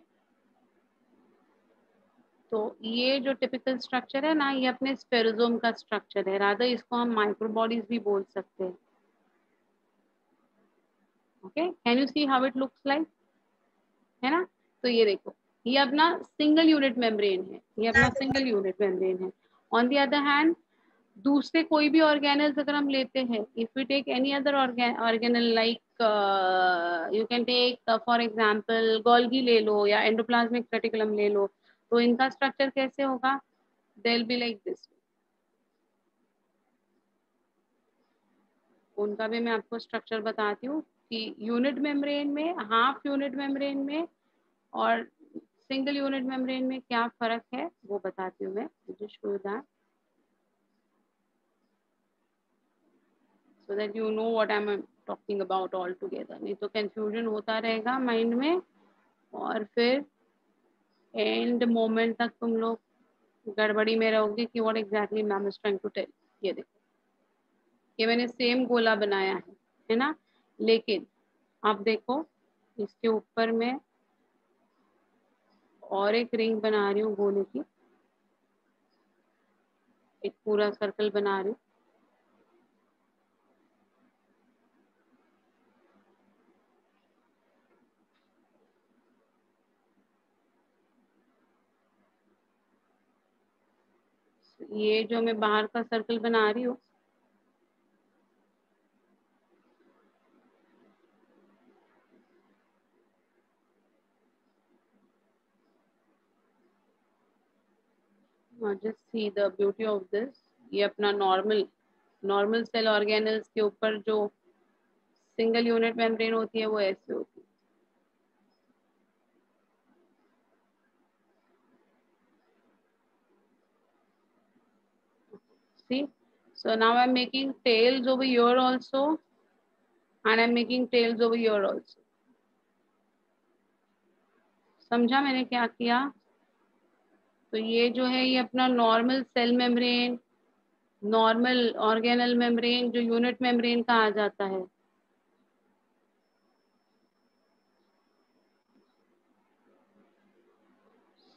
तो ये जो टिपिकल स्ट्रक्चर है ना, ये अपने स्पेरोसोम का स्ट्रक्चर है. राधा इसको हम माइक्रोबॉडीज भी बोल सकते हैं. Okay, can you see how it looks like, है ना. तो ये देखो, ये अपना सिंगल यूनिट मेम्ब्रेन है, ये अपना सिंगल यूनिट मेम्ब्रेन है. ऑन द अदर हैंड, दूसरे कोई भी ऑर्गेनल्स अगर हम लेते हैं, if we take any other organelle like you can take for example Golgi ले लो या एंडोप्लाज्मिक रेटिकुलम ले लो, तो इनका स्ट्रक्चर कैसे होगा, they will be like this. उनका भी मैं आपको स्ट्रक्चर बताती हूँ कि यूनिट मेम्ब्रेन में, हाफ यूनिट मेम्ब्रेन में और सिंगल यूनिट मेम्ब्रेन में क्या फर्क है वो बताती हूँ मैं. मुझे show that so that you know what I'm talking about all together. नहीं तो कंफ्यूजन होता रहेगा माइंड में और फिर एंड मोमेंट तक तुम लोग गड़बड़ी में रहोगे कि what exactly ma'am is trying to tell. ये देखो, ये मैंने सेम गोला बनाया है ना, लेकिन आप देखो इसके ऊपर में और एक रिंग बना रही हूँ गोले की, एक पूरा सर्कल बना रही हूँ. ये जो मैं बाहर का सर्कल बना रही हूँ, just see the beauty of this. ये अपना नॉर्मल नॉर्मल सेल ऑर्गेनल्स के ऊपर जो सिंगल यूनिट मेम्ब्रेन होती है वो ऐसे होती है. See, so now I'm making tails over here also, and I'm making tails over here also. समझा मैंने क्या किया. तो ये जो है ये अपना normal cell membrane, normal organelle membrane जो यूनिट मेम्ब्रेन का आ जाता है.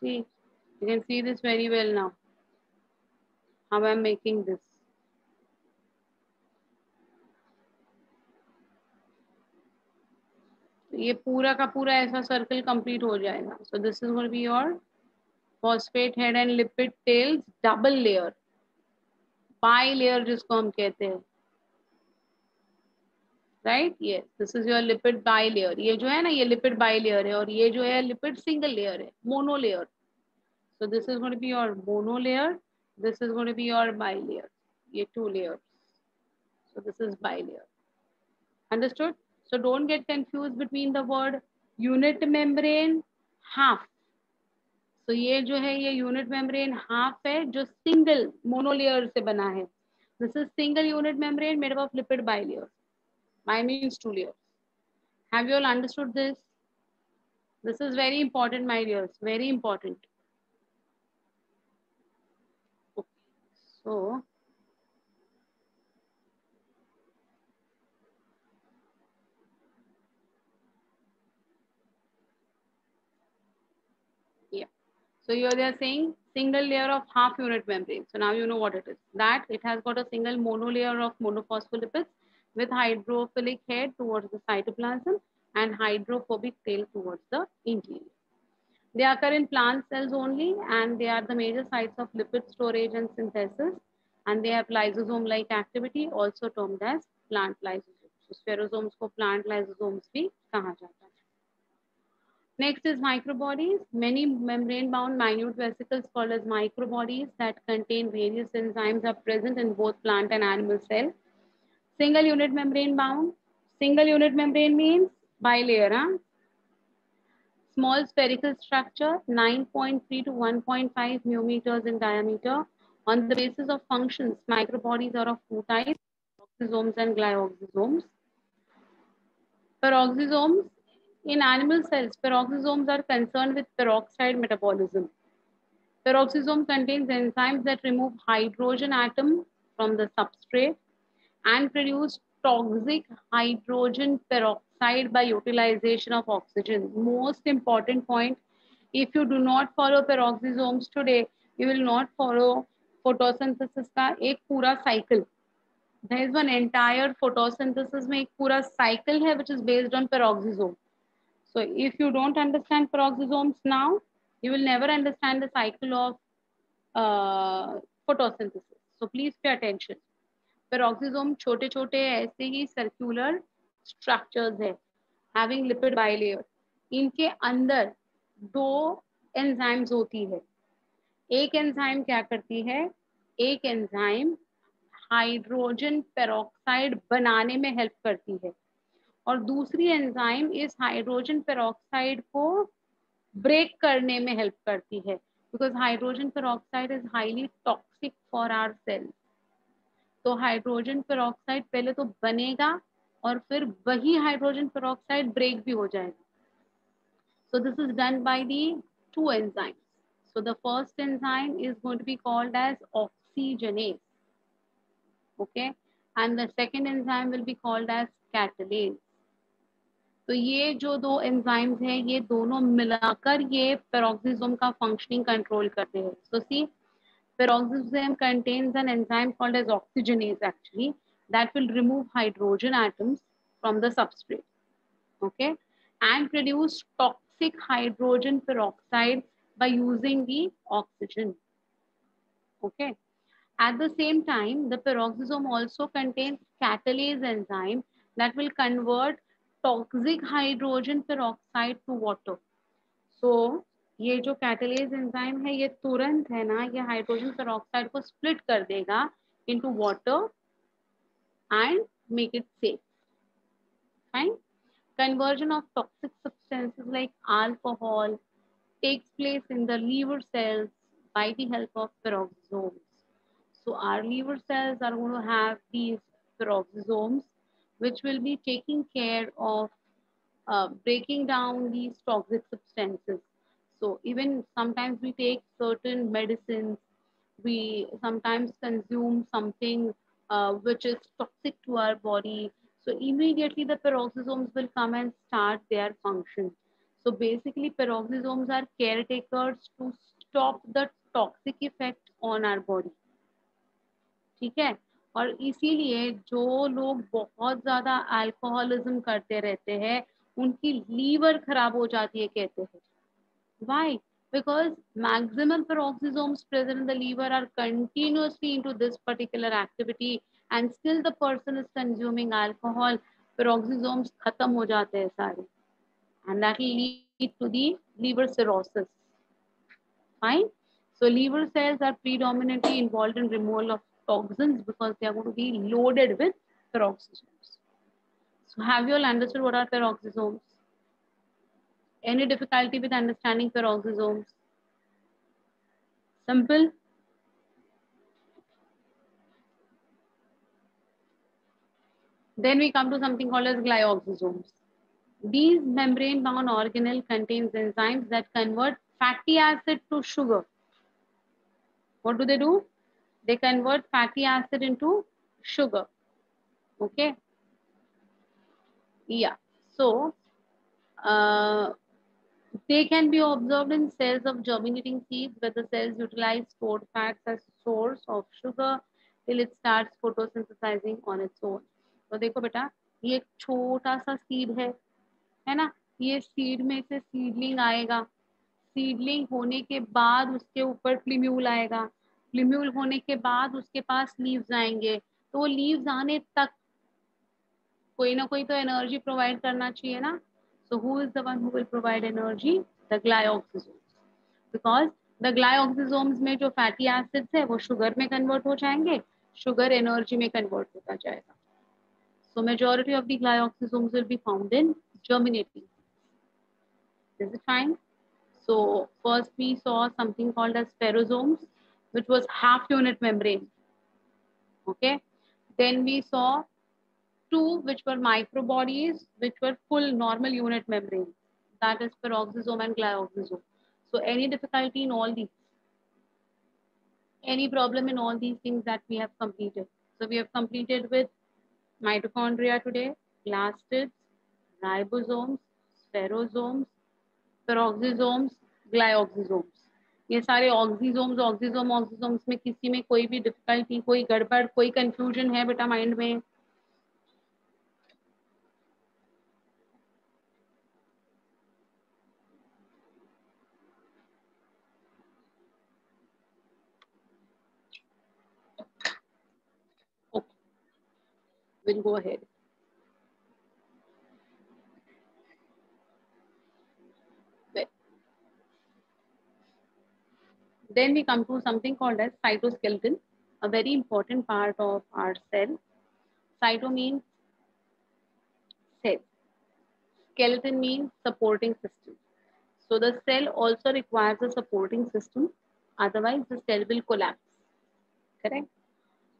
See, you can see this very well now how I'm making this. ये पूरा का पूरा ऐसा सर्कल कंप्लीट हो जाएगा. So this is going to be your phosphate head and lipid tails double layer, bilayer जिसको हम कहते हैं. राइट, ये this is your lipid bilayer. ये जो है ना, ये लिपिड बाई लेयर है और ये जो है लिपिड सिंगल लेयर है, monolayer. So this is going to be your monolayer, this is going to be your bilayer. ये two layer, so this is bilayer. Understood? So don't get confused between the word unit membrane, half. तो ये जो है ये unit membrane half है जो single monolayer से बना है. This is single unit membrane made up of lipid bilayer. By means two layers. Have you all understood this? This is very important, my dears. Very important. Okay. So, yeah. So here they are saying single layer of half unit membrane. So now you know what it is. That it has got a single monolayer of monophospholipid with hydrophilic head towards the cytoplasm and hydrophobic tail towards the interior. They occur in plant cells only and they are the major sites of lipid storage and synthesis, and they have lysosome-like activity also termed as plant lysosomes. So spherosomes को plant lysosomes भी कहा जाता है. Next is microbodies. Many membrane-bound minute vesicles called as microbodies that contain various enzymes are present in both plant and animal cell. Single unit membrane bound. Single unit membrane means bilayer. Huh? Small spherical structure, 9.3 to 1.5 μm in diameter. On the basis of functions, microbodies are of two types, peroxisomes and glyoxysomes. Peroxisomes, in animal cells, peroxisomes are concerned with peroxide metabolism. Peroxisome contains enzymes that remove hydrogen atom from the substrate and produce toxic hydrogen peroxide by utilization of oxygen. Most important point, if you do not follow peroxisomes today, you will not follow photosynthesis का एक पूरा cycle. There is one entire photosynthesis में एक पूरा cycle है which is based on peroxisome. So if you don't understand peroxisomes now, you will never understand the cycle of photosynthesis. So please pay attention. Peroxisome छोटे छोटे ऐसे ही circular structures है having lipid bilayer. इनके अंदर दो enzymes होती है. एक एंजाइम क्या करती है, एक एंजाइम हाइड्रोजन पेरोक्साइड बनाने में हेल्प करती है और दूसरी एंजाइम इस हाइड्रोजन पेरोक्साइड को ब्रेक करने में हेल्प करती है because hydrogen peroxide is highly toxic for our cells. तो हाइड्रोजन पेरोक्साइड पहले तो बनेगा और फिर वही हाइड्रोजन पेरोक्साइड ब्रेक भी हो जाएगा. So this is done by the two enzymes. So the first enzyme is going to be called as oxygenase. Okay, and the second enzyme will be called as catalase. तो ये जो दो enzymes हैं ये दोनों मिलाकर ये पेरोक्सिसोम का फंक्शनिंग कंट्रोल करते हैं. So see, peroxisome contains an enzyme called as oxygenase actually that will remove hydrogen atoms from the substrate, okay, and produce toxic hydrogen peroxide by using the oxygen, okay. At the same time, the peroxisome also contains catalase enzyme that will convert toxic hydrogen peroxide to water. So ये जो catalase enzyme है ये तुरंत है ना ये hydrogen peroxide को split कर देगा into water and make it safe. Fine. Conversion of toxic substances like alcohol takes place in the liver cells by the help of peroxisomes. So our liver cells are going to have these peroxisomes which will be taking care of breaking down these toxic substances. So even sometimes we take certain medicines, we sometimes consume something which is toxic to our body. So immediately the peroxisomes will come and start their function. So basically peroxisomes are caretakers to stop the toxic effect on our body. ठीक है. और इसीलिए जो लोग बहुत ज्यादा alcoholism करते रहते हैं उनकी लीवर खराब हो जाती है कहते हैं. Why? Because maximal peroxisomes present in the liver are continuously into this particular activity and still the person is consuming alcohol. Peroxisomes खत्म हो जाते हैं सारे and that will lead to the liver cirrhosis. Fine. So liver cells are predominantly involved in removal of toxins because they are going to be loaded with peroxisomes. So have you all understood what are peroxisomes? Any difficulty with understanding peroxisomes? Simple. Then we come to something called as glyoxysomes. These membrane-bound organelle contains enzymes that convert fatty acid to sugar. What do? They convert fatty acid into sugar. Okay. Yeah. So they can be observed in cells of germinating seeds where the cells utilize stored fats as source of sugar till it starts photosynthesizing on its own. तो देखो बेटा, ये एक छोटा सा seed है ना? ये सीड में से सीडलिंग आएगा, सीडलिंग होने के बाद उसके ऊपर प्लीम्यूल आएगा, प्लीम्यूल होने के बाद उसके पास लीव्स आएंगे, तो वो लीव्स आने तक कोई ना कोई तो एनर्जी प्रोवाइड करना चाहिए ना. So who is the one who will provide energy? The glyoxysomes. Because the glyoxysomes में जो fatty acids है वो sugar में convert हो जाएंगे, sugar energy में convert होता जाएगा. So majority of the glyoxysomes will be found in germinating. Is it fine? So first we saw something called as perosomes, which was half unit membrane. Okay. Then we saw two which were microbodies, which were full normal unit membrane. That is peroxisome and glyoxysome. So any difficulty in all these? Any problem in all these things that we have completed? So we have completed with mitochondria today, plastids, ribosomes, spherosomes, peroxisomes, glyoxysomes. ये सारे oxysomes में किसी में कोई भी difficulty, कोई गड़बड़, कोई कंफ्यूजन है बेटा माइंड में? Okay, we'll go ahead. Then we come to something called as cytoskeleton, a very important part of our cell. Cyto means cell. Skeleton means supporting system. So the cell also requires a supporting system, otherwise the cell will collapse. Correct?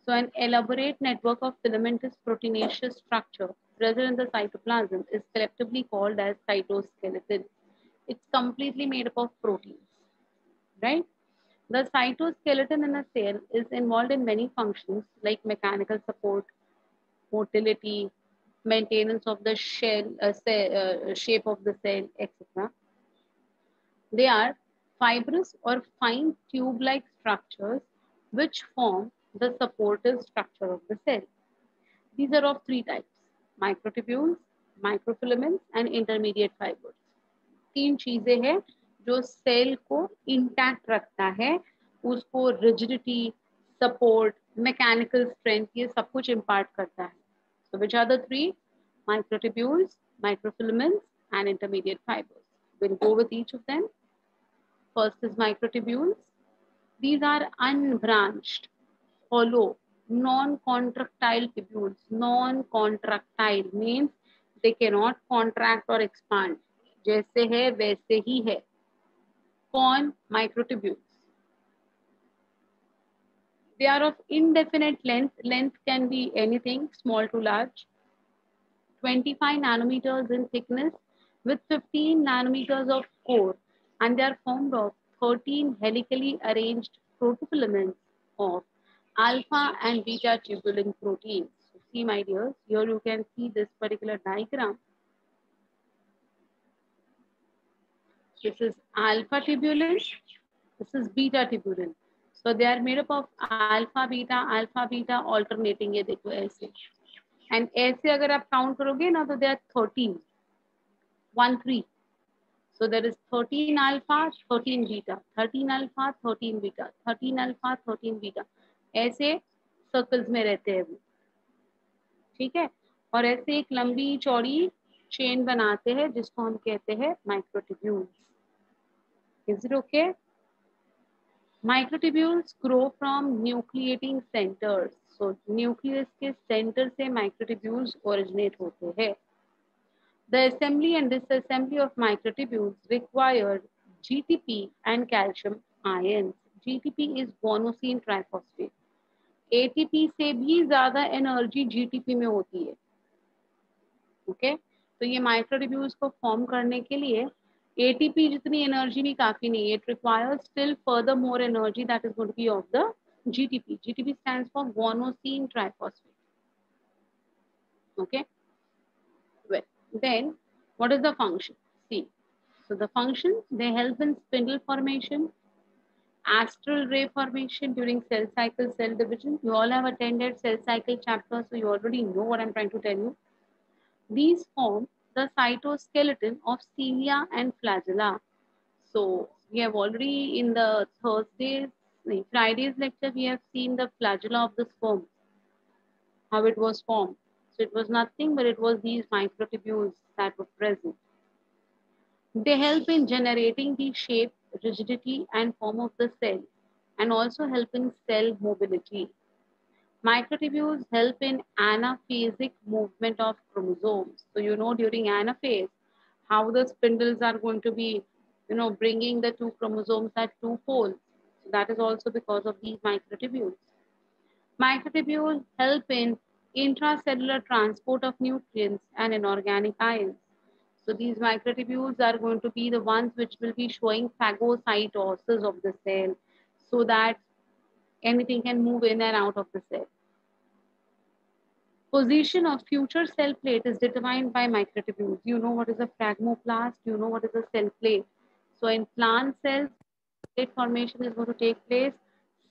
So an elaborate network of filamentous proteinaceous structure present in the cytoplasm is collectively called as cytoskeleton. It's completely made up of proteins, right? The cytoskeleton in a cell is involved in many functions like mechanical support, motility, maintenance of the shape of the cell, etc. They are fibrous or fine tube-like structures which form the supportive structure of the cell. These are of three types: microtubules, microfilaments and intermediate fibers. तीन चीजें हैं जो cell को intact रखता है, उसको rigidity, support, mechanical strength, ये सब कुछ इम्पार्ट करता है. So which are the three? Microtubules, microfilaments and intermediate fibers. We'll go with each of them. First is microtubules. These are unbranched, hollow, non-contractile tubules. Non-contractile means they cannot contract or expand. जैसे है वैसे ही है. कौन? Microtubules. They are of indefinite length. Length can be anything, small to large. 25 nanometers in thickness with 15 nanometers of core, and they are formed of 13 helically arranged protofilaments of alpha and beta tubulin proteins. So see my dears, here you can see this particular diagram. This is alpha tubulin, this is beta tubulin. So they are made up of alpha beta alternating. ये देखो ऐसे. And ऐसे अगर आप count करोगे ना तो there are 13. 1 3. So there is 13 alpha, 13 beta, 13 alpha, 13 beta, 13 alpha, 13 beta. ऐसे सर्कल्स में रहते हैं वो. ठीक है. और ऐसे एक लंबी चौड़ी चेन बनाते हैं जिसको हम कहते हैं microtubules. Is it okay? Microtubules grow from nucleating centers. So nucleus के सेंटर से माइक्रोट्यूब्यूल्स ओरिजिनेट होते हैं. The assembly and disassembly of microtubules required GTP and calcium ions. GTP is guanosine triphosphate. ATP से भी ज़्यादा एनर्जी GTP में होती है. ओके, तो ये माइक्रोट्यूब्यूल्स को फॉर्म करने के लिए ATP जितनी एनर्जी भी काफी नहीं है. It requires still further more energy that is going to be of the GTP. GTP stands for guanosine triphosphate. Okay. Well, then what is the function? See, so the function, they help in spindle formation, astral ray formation during cell cycle cell division. You all have attended cell cycle chapter, so you already know what I'm trying to tell you. These form the cytoskeleton of cilia and flagella. So we have already in the Friday's lecture, we have seen the flagella of the sperm, how it was formed. So it was nothing, but it was these microtubules that were present. They help in generating the shape, rigidity, and form of the cell, and also help in cell mobility. Microtubules help in anaphasic movement of chromosomes. So you know during anaphase, how the spindles are going to be, bringing the two chromosomes at two poles. So that is also because of these microtubules. Microtubules help in intracellular transport of nutrients and inorganic ions. So these microtubules are going to be the ones which will be showing phagocytosis of the cell so that anything can move in and out of the cell. Position of future cell plate is determined by microtubules. You know what is a phragmoplast, you know what is a cell plate. So in plant cells, plate formation is going to take place.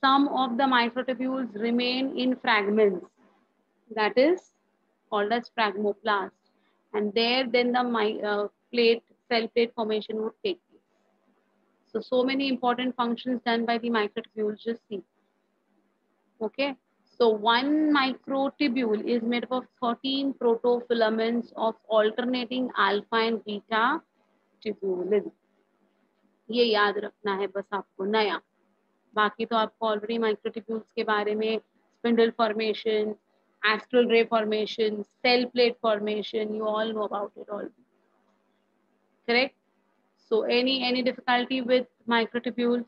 Some of the microtubules remain in fragments. That is called as phragmoplast. And there then the cell plate formation would take place. So many important functions done by the microtubules, just see. Okay. So one microtubule is made up of 13 protofilaments of alternating alpha and beta tubulin. ये याद रखना है बस आपको नया. बाकी तो आपको ऑलरेडी माइक्रोट्यूब्यूल्स के बारे में spindle formation, astral ray formation, cell plate formation, you all know about it already. Correct? So any difficulty with microtubules?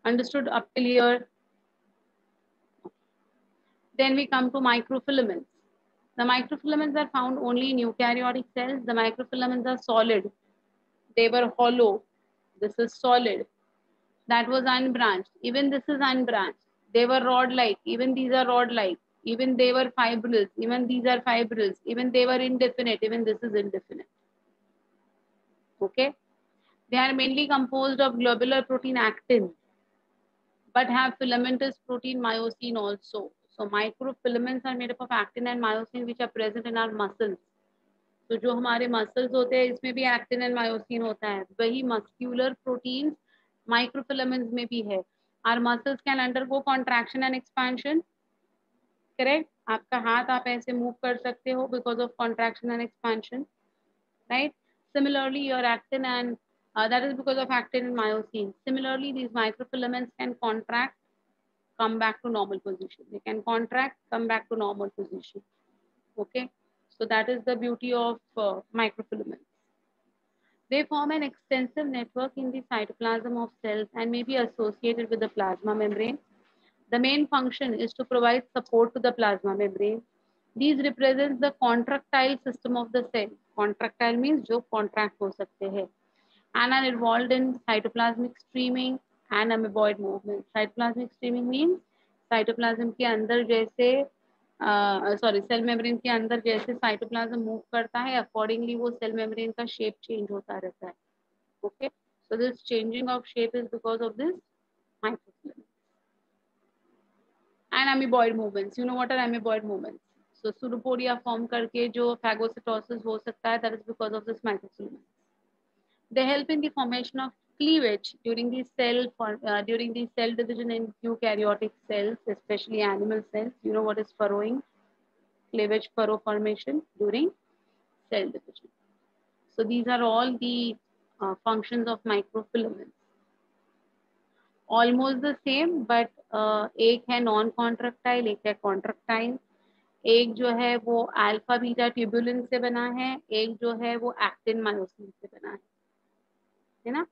Understood up till here? Then we come to microfilaments. The microfilaments are found only in eukaryotic cells. The microfilaments are solid. They were hollow. This is solid. That was unbranched. Even this is unbranched. They were rod-like. Even these are rod-like. Even they were fibrils. Even these are fibrils. Even they were indefinite. Even this is indefinite. Okay. They are mainly composed of globular protein actin, but have filamentous protein myosin also. So microfilaments are made up of actin and myosin which are present in our muscles. तो जो हमारे muscles होते हैं इसमें भी actin and myosin होता है. वही मस्क्यूलर प्रोटीन्स माइक्रोफिलामेंट्स में भी है. Our muscles can undergo contraction and expansion. Correct. आपका हाथ आप ऐसे मूव कर सकते हो because of contraction and expansion, right. Similarly, your actin and that is because of actin and myosin. Similarly, these microfilaments can contract, come back to normal position. They can contract, come back to normal position. Okay. So that is the beauty of microfilaments. They form an extensive network in the cytoplasm of cells and may be associated with the plasma membrane. The main function is to provide support to the plasma membrane. These represent the contractile system of the cell. Contractile means जो contract हो सकते हैं. And are involved in cytoplasmic streaming and amoeboid movement. Cytoplasmic streaming means cytoplasm के अंदर जैसे cell membrane के अंदर जैसे साइटोप्लाज्म मूव करता है अकॉर्डिंगली वो सेल मेम्ब्रेन का शेप चेंज होता रहता है. Okay. So this changing of shape is because of this microfilament. And amoeboid movements. You know what are amoeboid movements. So pseudopodia form करके जो फैगोसाइटोसिस हो सकता है that is because of this microfilament. They help in the formation of cleavage during the cell division in eukaryotic cells, especially animal cells. You know what is furrowing? Cleavage, furrow formation during cell division. So these are all the functions of microfilaments. Almost the same, but एक है non contractile, एक है contractile. एक जो है वो alpha beta tubulin से बना है, एक जो है वो एक्टिन मायोसिन से बना है ना।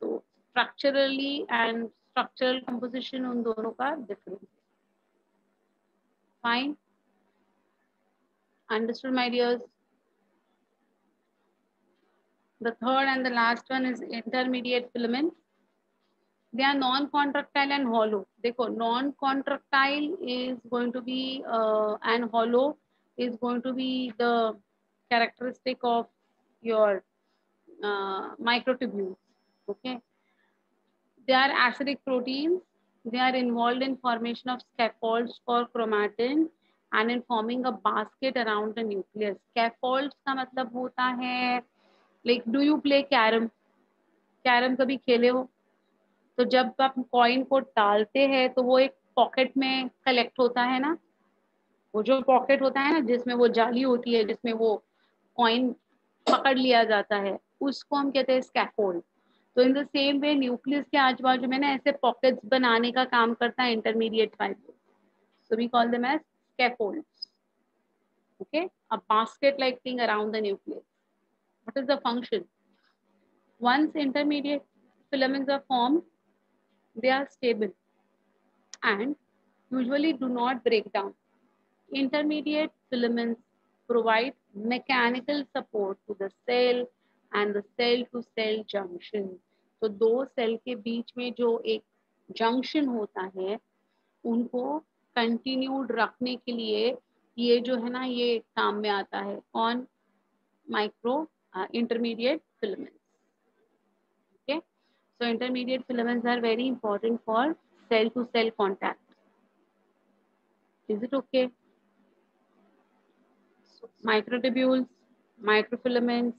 तो स्ट्रक्चरली एंड स्ट्रक्चरल कंपोजिशन उन दोनों का difference. Fine, understood my dears. The third and the last one is intermediate filaments. They are non-contractile and hollow. देखो, non-contractile is going to be and hollow is going to be the characteristic of your microtubules. Okay, they are acidic proteins. They are involved in formation of scaffolds for chromatin and in forming a basket around the nucleus. Scaffolds का मतलब होता है, like do you play carom? Carrom कभी खेले हो? तो जब आप कॉइन को डालते हैं तो वो एक पॉकेट में कलेक्ट होता है ना, वो जो पॉकेट होता है ना जिसमें वो जाली होती है, जिसमें वो कॉइन पकड़ लिया जाता है, उसको हम कहते हैं स्कैफोल्ड। तो in the same way nucleus के आजू बाजू में ना ऐसे पॉकेट्स बनाने का काम करता है intermediate fibre, so we call them as scaffolds. Okay, a basket like thing around the nucleus. What is the function? Once intermediate filaments are formed, they are stable and usually do not break down. Intermediate filaments provide mechanical support to the cell and the cell to cell junction. तो दो cell के बीच में जो एक junction होता है उनको continued रखने के लिए ये जो है ना ये काम में आता है। कौन? Micro intermediate filaments. Okay, so intermediate filaments are very important for cell to cell contact. Is it okay? So microtubules, microfilaments,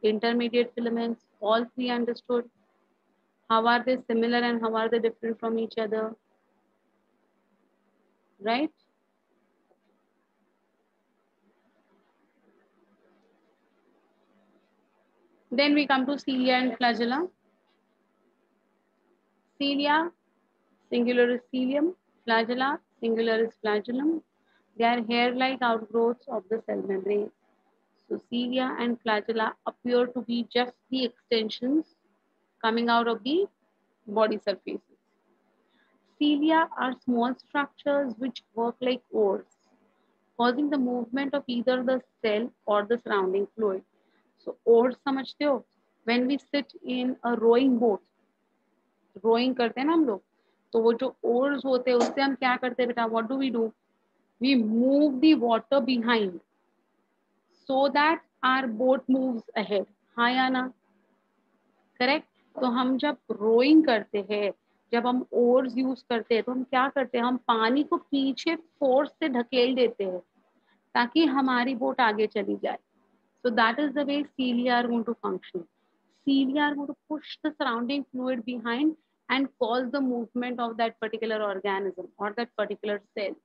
intermediate filaments, all three understood. How are they similar and how are they different from each other? Right? Then we come to cilia and flagella. Cilia, singular is cilium, flagella, singular is flagellum. They are hair-like outgrowths of the cell membrane. So cilia and flagella appear to be just the extensions coming out of the body surfaces. Cilia are small structures which work like oars, causing the movement of either the cell or the surrounding fluid. So oars समझते हो? When we sit in a rowing boat, rowing करते हैं ना हम लोग, तो वो जो oars होते हैं उससे हम क्या करते हैं बेटा? What do? We move the water behind so that our boat moves ahead. हाँ या ना? करेक्ट। तो हम जब रोइंग करते हैं, जब हम ओर्स यूज करते हैं तो हम क्या करते हैं? हम पानी को पीछे फोर्स से ढकेल देते हैं ताकि हमारी बोट आगे चली जाए। So that is the way cilia are going to function. Cilia are going to push the surrounding fluid behind and cause the movement of that particular organism or that particular cell.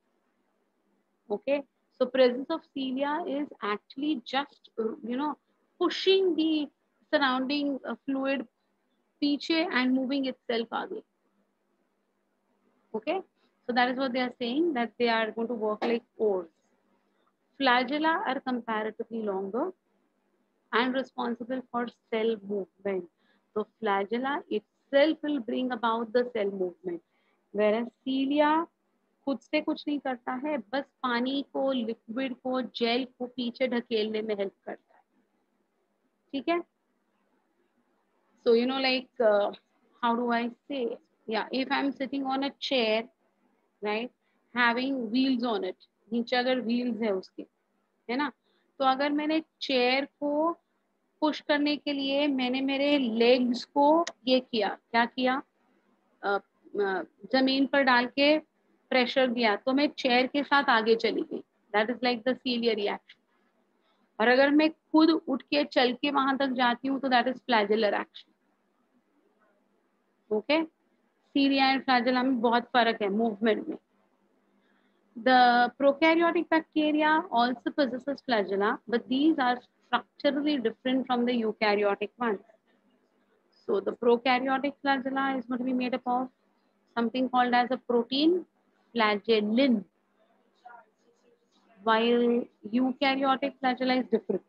Okay, so presence of cilia is actually just pushing the surrounding fluid पीछे and moving itself आगे. Okay, so that is what they are saying, that they are going to work like oars. Flagella are comparatively longer and responsible for cell movement. So flagella itself will bring about the cell movement, whereas cilia खुद से कुछ नहीं करता है, बस पानी को, liquid को, जेल को पीछे ढकेलने में हेल्प करता है। ठीक है? So like how do I say? Yeah, if I'm sitting on a chair, right, having wheels on it, नीचे अगर wheels है उसके, है ना, तो अगर मैंने चेयर को पुश करने के लिए मैंने मेरे लेग्स को ये किया, क्या किया, जमीन पर डाल के प्रेशर दिया, तो मैं चेयर के साथ आगे चली गई। That is like the ciliary reaction. और अगर मैं खुद उठ के चल के वहां तक जाती हूँ तो that is flagellar action. Okay, cilia and flagella में बहुत फर्क है मूवमेंट में। The prokaryotic bacteria also possesses flagella, but these are structurally different from the eukaryotic ones. So the prokaryotic flagella is going to be made up of something called as a protein flagellin, while eukaryotic flagella is different.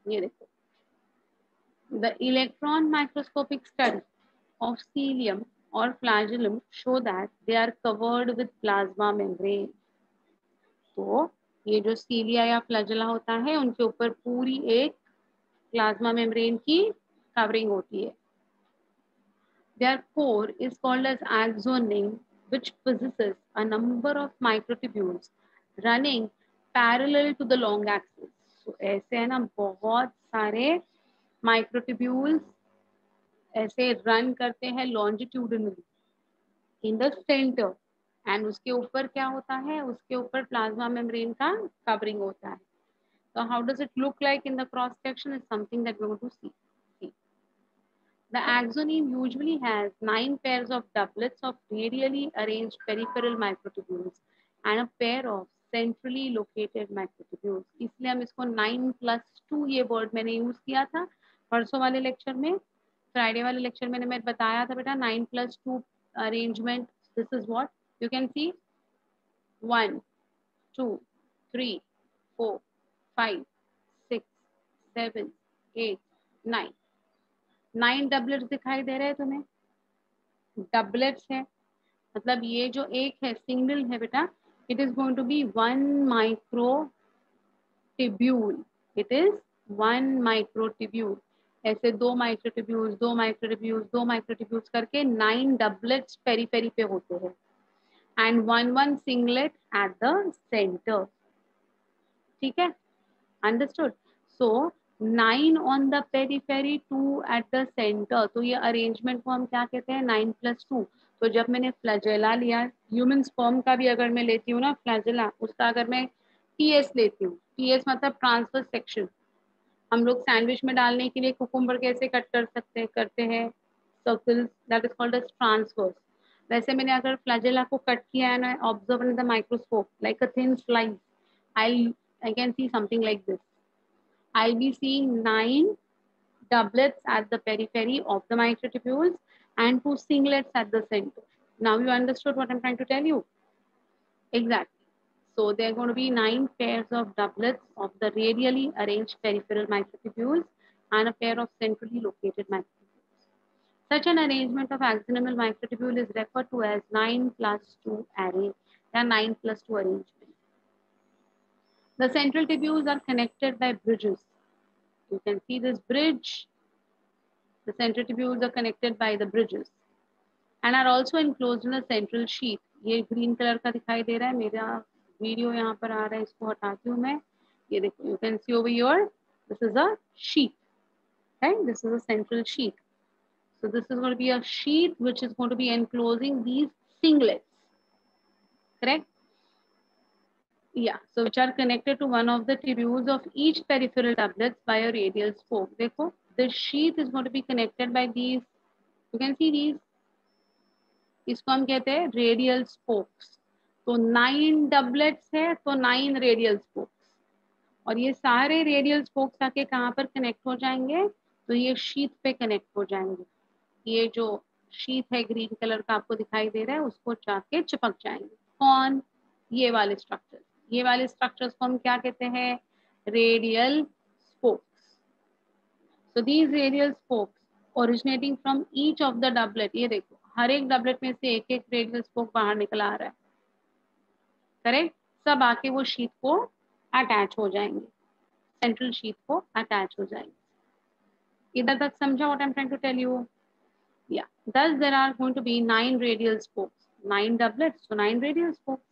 ये देखो, the electron microscopic study of cilium or flagellum show that they are covered with plasma membrane. तो ये जो सीलिया या flagella होता है उनके ऊपर पूरी एक प्लाज्मा मेम्ब्रेन की कवरिंग होती है. Their core is called as axoneme, which possesses a number of microtubules running parallel to the long axis. So ऐसे है ना, बहुत सारे माइक्रोट्यूब्यूल्स ऐसे रन करते हैं लॉन्जिट्यूडनली इन द सेंटर, एंड उसके ऊपर क्या होता है, उसके ऊपर प्लाज्मा मेम्ब्रेन का कवरिंग होता है. So how does it look like in the cross section is something that we're going to see. The axoneme usually has 9 pairs of doublets of radially arranged peripheral microtubules and a pair of centrally located microtubules. इसलिए हम इसको 9+2 ये word मैंने use किया था परसों वाले lecture में. फ्राइडे वाले लेक्चर में मैंने बताया था बेटा 9+2 arrangement. This is what you can see 1 2 3 4 5 6 7 8 9. 9 doublets दिखाई दे रहे हैं तुम्हें. डबलेट्स है मतलब ये जो एक है सिंगल है बेटा, it is going to be 1 microtubule. It is 1 microtubule. ऐसे 2 माइक्रोट्यूब्यूल्स 2 माइक्रोट्यूब्यूल्स 2 माइक्रोट्यूब्यूल्स करके 9 डबलेट्स पेरीफेरी पे होते हैं and 1 singlet at the centre. ठीक है, understood. So 9 on the periphery 2 at the centre. तो ये अरेंजमेंट को हम क्या कहते हैं, 9+2. तो जब मैंने फ्लैजेला लिया, ह्यूमन स्पर्म का भी अगर मैं लेती हूँ ना फ्लैजेला, उसका अगर मैं टीएस लेती हूँ, टीएस मतलब ट्रांसवर्स सेक्शन, हम लोग सैंडविच में डालने के लिए कुकुम्बर कैसे कट करते हैं circles, that is called as transverse. वैसे मैंने अगर फ्लैजेला को कट किया है ना, observe in the microscope like a thin slice, I can see something like this. I'll be seeing 9 doublets at the periphery of the microtubules and 2 singlets at the center. Now you understood what I'm trying to tell you? Exactly. So there are going to be 9 pairs of doublets of the radially arranged peripheral microtubules and a pair of centrally located microtubules. Such an arrangement of axonal microtubule is referred to as 9+2 array. There are 9+2 arrangements. The central tubules are connected by bridges. You can see this bridge. The central tubules are connected by the bridges and are also enclosed in a central sheath. ये green color का दिखाई दे रहा है, मेरा video यहाँ पर आ रहा है, इसको हटाती हूँ मैं. ये देखो, you can see over here, this is a sheath, right? This is a central sheath. So this is going to be a sheath which is going to be enclosing these singlets, correct? Yeah, so which are connected to one of the tubules of each peripheral doublets by a radial spoke. देखो, the sheath is going to be connected by these, you can see these, इसको हम कहते हैं radial spokes. तो 9 doublets है तो 9 radial spokes, और ये सारे radial spokes आके कहाँ पर connect हो जाएंगे, तो ये sheath पे connect हो जाएंगे. ये जो sheath है green color का आपको दिखाई दे रहा है, उसको जाके चिपक जाएंगे. कौन? ये वाले स्ट्रक्चर. ये वाले स्ट्रक्चर्स को हम क्या कहते हैं, radial spokes. So these radial spokes originating from each of the doublet. ये देखो, हर एक डबलेट में से एक एक रेडियल स्पोक बाहर निकल आ रहा है, करेक्ट. सब आके वो शीट को अटैच हो जाएंगे, सेंट्रल शीट को अटैच हो जाएंगे. इधर तक समझा what I am trying to tell you? या thus there are going to be 9 radial spokes, 9 doublets, so 9 radial spokes.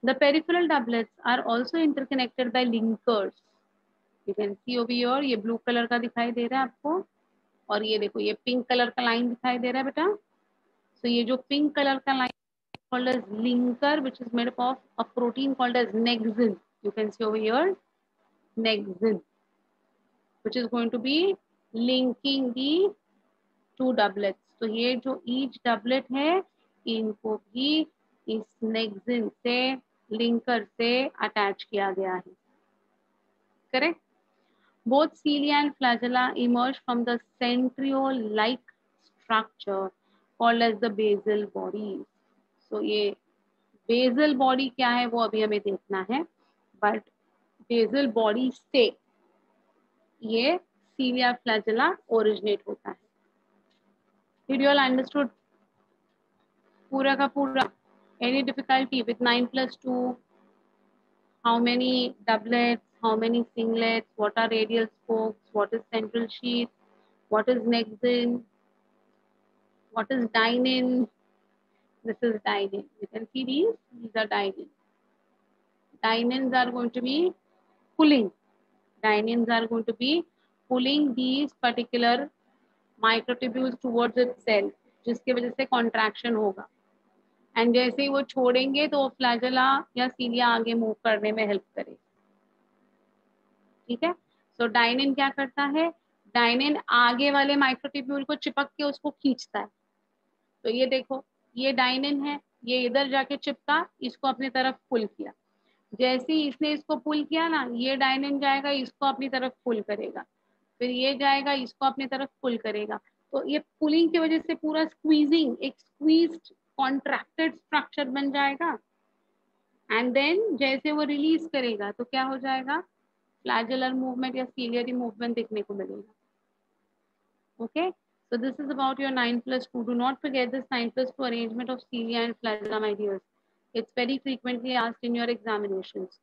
The peripheral doublets are also interconnected by linkers. You can see over here, ये blue color का दिखाई दे रहा है आपको, और ये देखो ये pink color का line दिखाई दे रहा है बेटा. So ये जो pink color का line called as linker, which is made up of a protein called as nexin. You can see over here, nexin, which is going to be linking the 2 doublets. तो ये जो each doublet है, इनको भी इस nexin से, linker से attach किया गया है, correct. Both cilia and flagella emerge from the centriole-like structure called as the basal body. So ये basal body क्या है वो अभी हमें देखना है, but basal body से ये cilia flagella originate होता है. Did you all understood? पूरा का पूरा. Any difficulty with 9+2? How many doublets? How many singlets? What are radial spokes? What is central sheath? What is nexin? What is dynein? This is dynein. You can see these. These are dynein. Dyneins are going to be pulling. Dyneins are going to be pulling these particular microtubules towards itself, जिसकी वजह से contraction होगा. And जैसे ही वो छोड़ेंगे तो flagella या सीलिया आगे मूव करने में हेल्प करेगी. ठीक है. सो डाइनिन क्या करता है, डाइनिन आगे वाले माइक्रोट्यूब्यूल को चिपक के उसको खींचता है. तो ये देखो, ये डाइनिन है, ये इधर जाके चिपका, इसको अपनी तरफ पुल किया. जैसे ही इसने इसको पुल किया ना, ये डाइनिन जाएगा, इसको अपनी तरफ पुल करेगा, फिर ये जाएगा, इसको अपनी तरफ पुल करेगा. तो ये पुलिंग की वजह से पूरा स्क्वीजिंग, एक स्क्वीज्ड कॉन्ट्रैक्टेड स्ट्रक्चर बन जाएगा. एंड देन जैसे वो रिलीज करेगा तो क्या हो जाएगा, फ्लैजेलर मूवमेंट या सीलियरी मूवमेंट देखने को मिलेगा. Okay, so this is about your 9+2. Do not forget this 9+2 arrangement of cilia and flagella, my dears. It's very frequently asked in your examinations.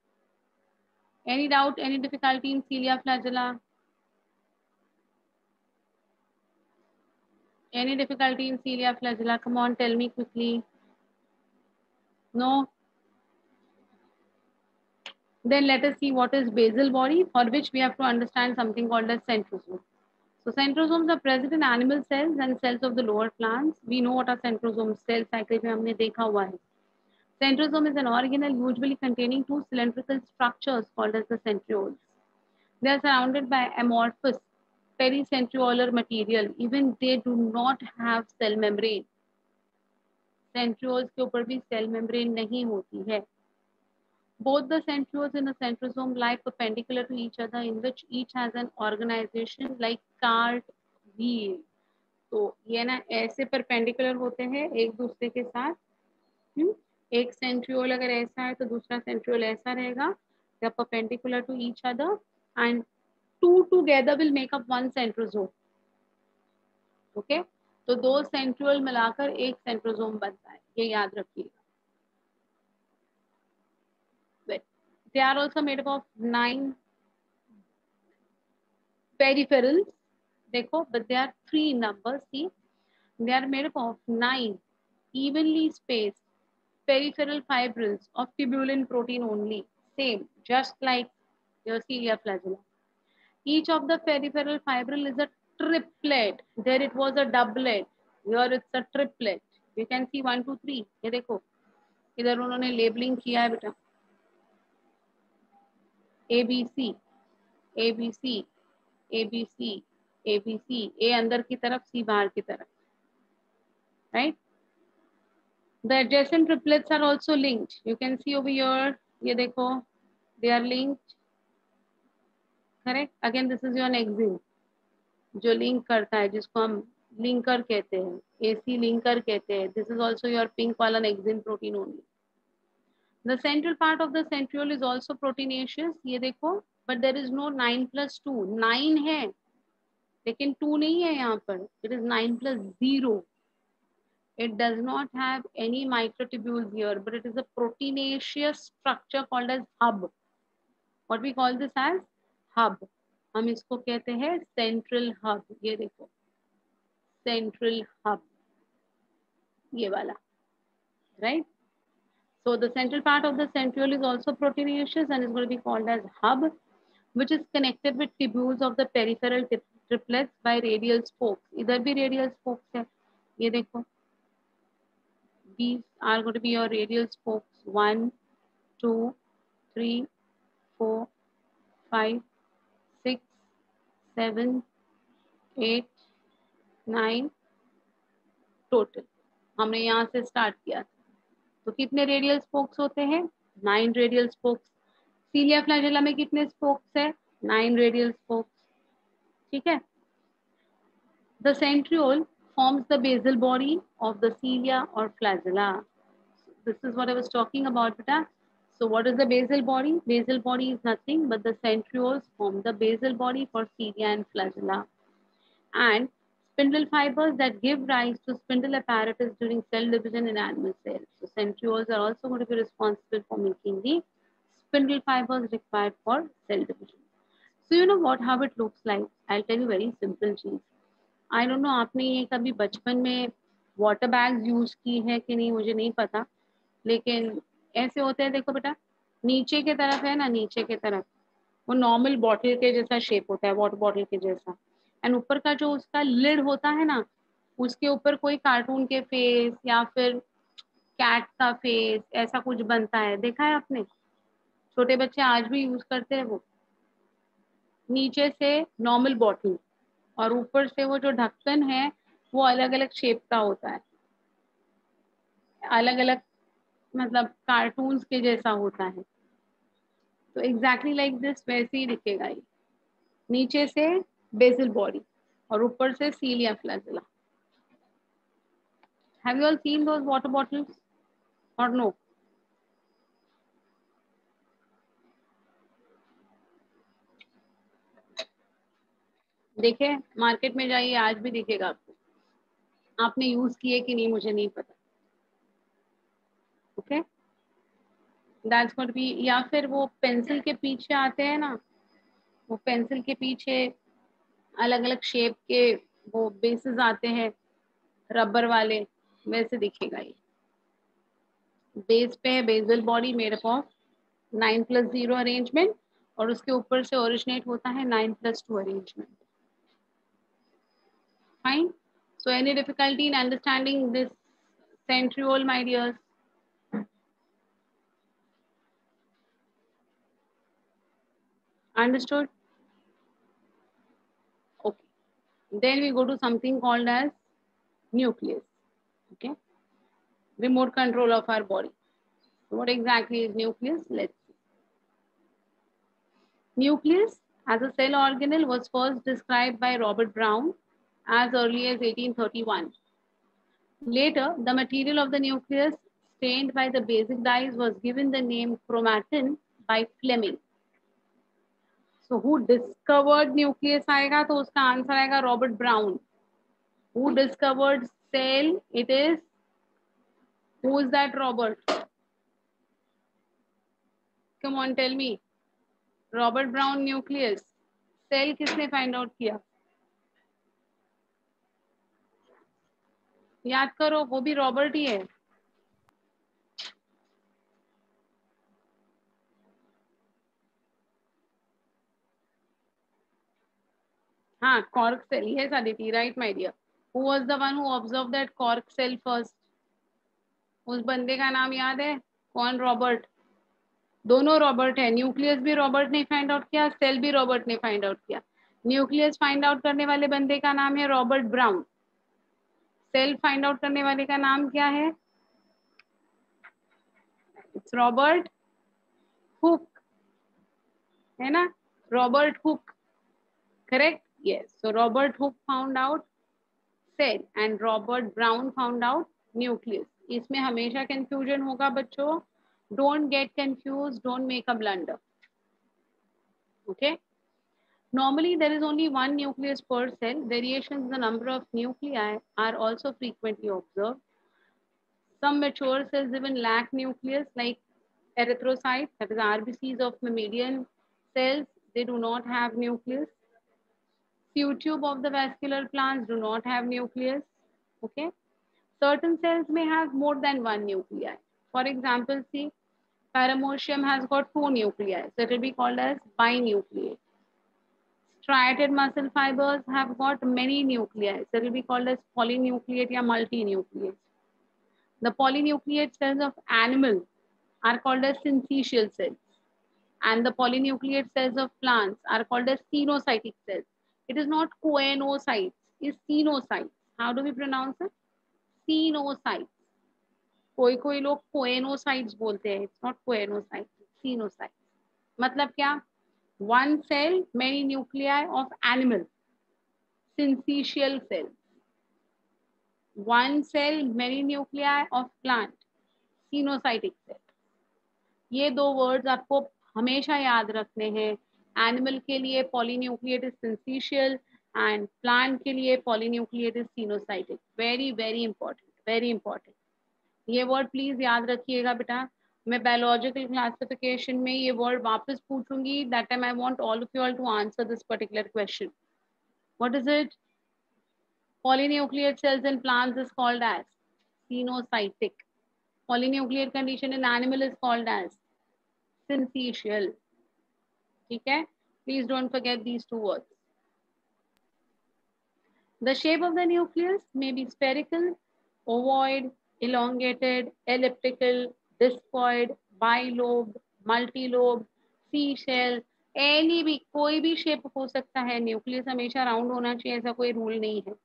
Any doubt, any difficulty in cilia, flagella? Any difficulty in cilia, flagella? Come on, tell me quickly. No? Then let us see what is basal body, for which we have to understand something called as centrosome. So centrosomes are present in animal cells and cells of the lower plants. We know what are centrosomes. Cell cycle में हमने देखा हुआ है. Centrosome is an organelle usually containing two cylindrical structures called as the centrioles. They are surrounded by amorphous pericentriolar material. Even they do not have cell membrane. Centrioles के ऊपर भी cell membrane नहीं होती है. Both the centrioles in a centrosome lie perpendicular to each other, in which each has an organization like cart wheel. तो ये ना ऐसे perpendicular होते हैं एक दूसरे के साथ. एक centriole अगर ऐसा है तो दूसरा centriole ऐसा रहेगा. They are perpendicular to each other and two together will make up one centrosome. Okay, तो दो centriole मिलाकर एक centrosome बनता है, ये याद रखिएगा. They are also made up of 9 peripherals. देखो, but they are 3 in number. See, they are made up of 9 evenly spaced peripheral fibrils of tubulin protein only. Same, just like your cilia flagella. Each of the peripheral fibril is a triplet. There it was a doublet. Here it's a triplet. You can see 1, 2, 3. ये देखो, इधर उन्होंने labelling किया है बेटा. ABC, ABC, ABC, ABC. A अंदर की तरफ, C बाहर की तरफ. Right? The adjacent triplets are also linked. You can see over here. ये देखो, they are linked. Correct? Again, this is your nexin, जो लिंक करता है, जिसको हम लिंकर कहते हैं, AC लिंकर कहते हैं. This is also your pink वाला nexin protein only. The central part of the centriole is also proteinaceous. ये देखो, but there is no 9+2. 9 है, लेकिन 2 नहीं है यहाँ पर. It is 9+0. It does not have any microtubules here, but it is a proteinaceous structure called as hub. What we call this as hub. हम इसको कहते हैं central hub. ये देखो, central hub, ये वाला, right? So the central part of the centriole is also proteinaceous and is going to be called as hub, which is connected with tubules of the peripheral triplets by radial spokes. इधर भी radial spokes है, ये देखो. These are going to be your radial spokes. 1, 2, 3, 4, 5, 6, 7, 8, 9 total. हमने यहाँ से start किया था. तो कितने रेडियल स्पोक्स होते हैं? 9 रेडियल स्पोक्स. सीलिया फ्लैजेला में कितने स्पोक्स है? 9 रेडियल स्पोक्स. ठीक है. The centriole forms the basal body of the cilia or flagella. This is what I was talking about, beta. So what is the basal body? Basal body is nothing but the centrioles form the basal body for cilia and flagella. And spindle fibers that give rise to spindle apparatus during cell division in animal cells. So centrioles are also going to be responsible for making the spindle fibers required for cell division. So you know what, how it looks like? I'll tell you very simple चीज. I don't know आपने ये कभी बचपन में water bags use की है कि नहीं, मुझे नहीं पता, लेकिन ऐसे होते हैं. देखो बेटा, नीचे के तरफ है ना, नीचे के तरफ वो नॉर्मल बॉटल के जैसा शेप होता है, वाटर बॉटल के जैसा. एंड ऊपर का जो उसका लिड होता है ना, उसके ऊपर कोई कार्टून के फेस या फिर कैट का फेस ऐसा कुछ बनता है, देखा है आपने? छोटे बच्चे आज भी यूज करते हैं वो. नीचे से नॉर्मल बॉटल और ऊपर से वो जो ढक्कन है वो अलग अलग शेप का होता है, अलग अलग मतलब कार्टून्स के जैसा होता है. तो एग्जैक्टली लाइक दिस वैसे ही दिखेगा ये. नीचे से बेसल बॉडी और ऊपर से cilia flagella. Have you all seen those water bottles और नो? देखे, मार्केट में जाइए आज भी दिखेगा आपको. आपने यूज किए कि नहीं मुझे नहीं पता. Okay, that's what be. या फिर वो पेंसिल के पीछे आते हैं ना, वो पेंसिल के पीछे अलग अलग शेप के वो बेसेस आते हैं रबर वाले, वैसे दिखेगा ये. बेस पे है basal body made up of 9+0 arrangement और उसके ऊपर से ओरिजिनेट होता है 9+2 arrangement. Fine. So any difficulty in understanding this centriole, my dears? Understood? Okay. Then we go to something called as nucleus. Okay. Remote control of our body. So what exactly is nucleus? Let's see. Nucleus as a cell organelle was first described by Robert Brown as early as 1831. Later, the material of the nucleus stained by the basic dyes was given the name chromatin by Fleming. So who discovered nucleus आएगा तो उसका answer आएगा Robert brown. Who discovered cell? It is, who is that Robert? Come on, tell me. Robert Brown nucleus. Cell किसने find out किया? याद करो, वो भी रॉबर्ट ही है. हाँ, cork cell. Yes, Aditi, right, my dear. Who was the one who observed that cork cell first? उस बंदे का नाम याद है? कौन? रॉबर्ट. दोनों रॉबर्ट है. न्यूक्लियस भी रॉबर्ट ने फाइंड आउट किया, सेल भी रॉबर्ट ने फाइंड आउट किया. न्यूक्लियस फाइंड आउट करने वाले बंदे का नाम है Robert Brown. Cell find out करने वाले का नाम क्या है? इट्स रॉबर्ट हुक, है ना? Robert Hooke. Correct. Yes. So Robert Hooke found out cell and Robert Brown found out nucleus. इसमें हमेशा कंफ्यूजन होगा बच्चों. Don't get confuse, don't make a blunder. Okay. Normally, there is only one nucleus per cell. Variations in the number of nuclei are also frequently observed. Some mature cells even lack nucleus, like erythrocytes, that is RBCs of mammalian cells. They do not have nucleus. Few tube of the vascular plants do not have nucleus. Okay. Certain cells may have more than one nuclei. For example, see, Paramecium has got 2 nuclei, so it will be called as binucleate. Striated muscle fibers have got many nuclei, so it will be called as polynucleate or multinucleate. The polynucleate cells of animal are called as syncytial cells, and the polynucleate cells of plants are called as cenocytic cells. It is not coenocytes, it's cenocytes. How do we pronounce it? Cenocytes. कोई लोग coenocytes बोलते हैं. It's not coenocytes, coenocytes. मतलब क्या? One cell many nuclei of animal. Syncytial cells. One cell, many nuclei of plant. Cenocytic cell. ये दो words आपको हमेशा याद रखने हैं. एनिमल के लिए polynucleate is syncytial and plant के लिए polynucleate is coenocytic. Very very important, very important. ये वर्ड प्लीज याद रखिएगा बेटा. मैं बायोलॉजिकल क्लासिफिकेशन में ये वर्ड वापस पूछूंगी. That time I want all of you all to answer this particular question. What is it? Polynucleate cells in plants is called as cenocytic. Polynucleate condition in animal is called as syncytial. Okay? Please don't forget these two words. The shape of the nucleus may be spherical, ovoid, elongated, elliptical, discoid, bilobed, multilobed, C-shell, any भी कोई भी shape हो सकता है. Nucleus हमेशा round होना चाहिए, ऐसा कोई रूल नहीं है.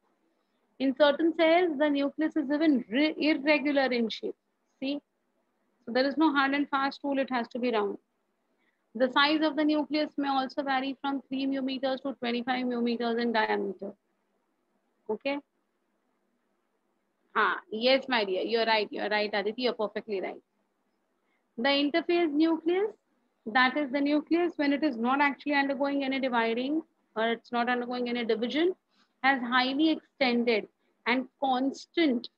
In certain cells, the nucleus is even irregular in shape. See? So there is no hard and fast rule, it has to be round. The size of the nucleus may also vary from 3 μm to 25 μm in diameter. Okay? Yes, my dear, you're right, Aditi, you're perfectly right. The interphase nucleus, that is the nucleus when it is not actually undergoing any dividing or it's not undergoing any division, has highly extended and constant